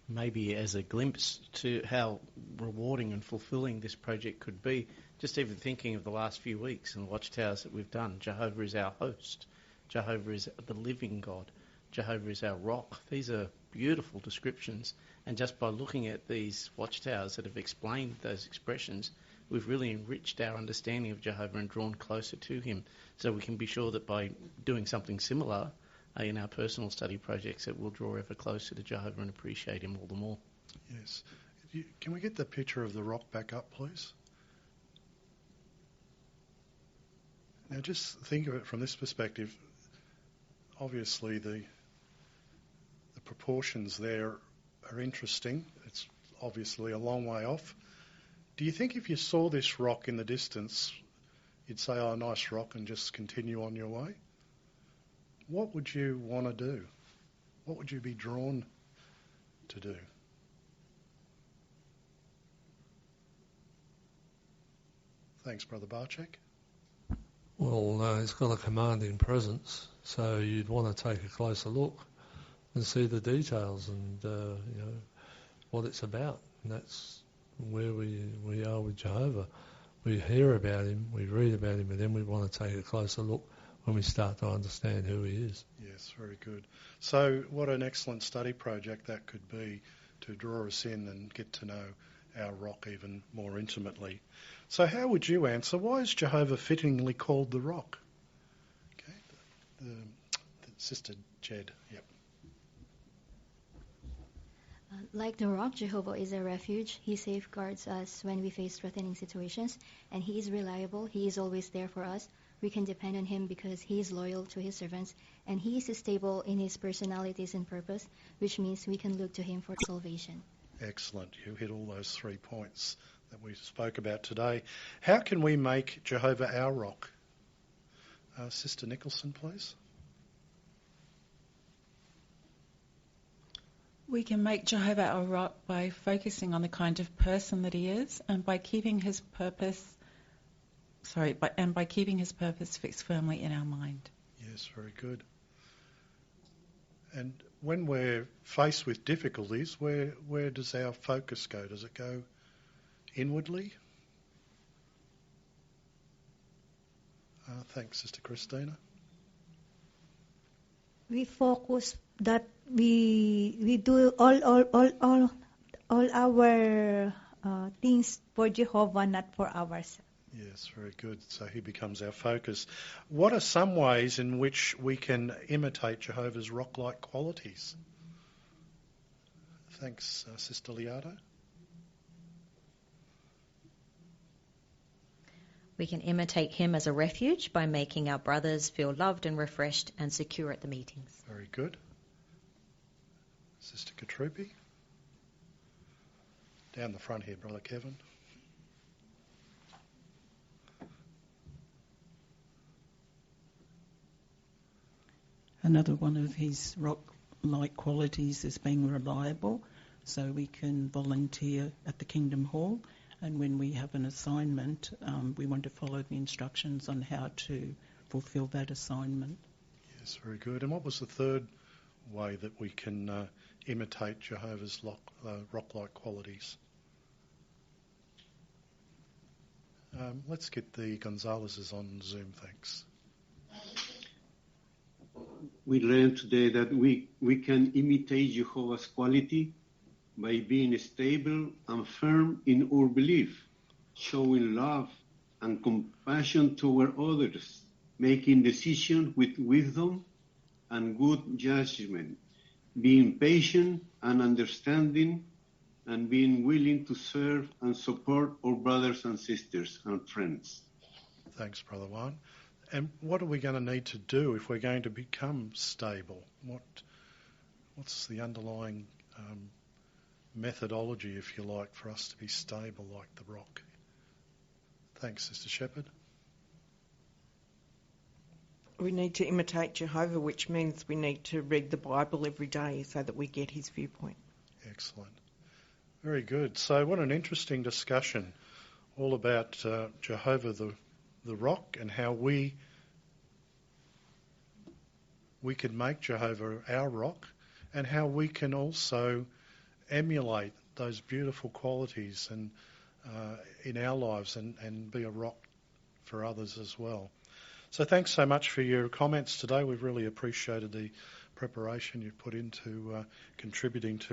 Maybe as a glimpse to how rewarding and fulfilling this project could be, just even thinking of the last few weeks and watchtowers that we've done. Jehovah is our host. Jehovah is the living God. Jehovah is our rock. These are beautiful descriptions, and just by looking at these watchtowers that have explained those expressions, we've really enriched our understanding of Jehovah and drawn closer to Him, so we can be sure that by doing something similar in our personal study projects, it will draw ever closer to Jehovah and appreciate Him all the more. Yes. Can we get the picture of the rock back up, please? Now just think of it from this perspective. Obviously the proportions there are interesting. It's obviously a long way off. Do you think if you saw this rock in the distance, you'd say, "Oh, nice rock," and just continue on your way? What would you want to do? What would you be drawn to do? Thanks, Brother Barczyk. Well, it's got a commanding presence, so you'd want to take a closer look and see the details and what it's about. And that's where we are with Jehovah. We hear about Him, we read about Him, and then we want to take a closer look. when we start to understand who he is. Yes, very good. So what an excellent study project that could be to draw us in and get to know our rock even more intimately. So how would you answer, why is Jehovah fittingly called the rock? Okay, the Sister Jed, yep. Like the rock, Jehovah is a refuge. He safeguards us when we face threatening situations, and he is reliable. He is always there for us. We can depend on him because he is loyal to his servants, and he is stable in his personalities and purpose, which means we can look to him for salvation. Excellent. You hit all those 3 points that we spoke about today. How can we make Jehovah our rock? Sister Nicholson, please. We can make Jehovah our rock by focusing on the kind of person that he is, and by keeping his purpose fixed firmly in our mind. Yes, very good. And when we're faced with difficulties, where does our focus go? Does it go inwardly? Thanks, Sister Christina. We focus that we do all our things for Jehovah, not for ourselves. Yes, very good. So he becomes our focus. What are some ways in which we can imitate Jehovah's rock-like qualities? Thanks, Sister Liardo. We can imitate him as a refuge by making our brothers feel loved and refreshed and secure at the meetings. Very good. Sister Katrupi. Down the front here, Brother Kevin. Another one of his rock-like qualities is being reliable, so we can volunteer at the Kingdom Hall, and when we have an assignment, we want to follow the instructions on how to fulfil that assignment. Yes, very good. And what was the third way that we can imitate Jehovah's rock-like qualities? Let's get the Gonzaleses on Zoom, thanks. We learned today that we can imitate Jehovah's quality by being stable and firm in our belief, showing love and compassion toward others, making decisions with wisdom and good judgment, being patient and understanding, and being willing to serve and support our brothers and sisters and friends. Thanks, Brother Juan. And what are we going to need to do if we're going to become stable? What's the underlying methodology, if you like, for us to be stable like the rock? Thanks, Sister Shepherd. We need to imitate Jehovah, which means we need to read the Bible every day so that we get his viewpoint. Excellent. Very good. So what an interesting discussion all about Jehovah the rock and how we can make Jehovah our rock, and how we can also emulate those beautiful qualities and in our lives and be a rock for others as well. So thanks so much for your comments today. We've really appreciated the preparation you've put into contributing to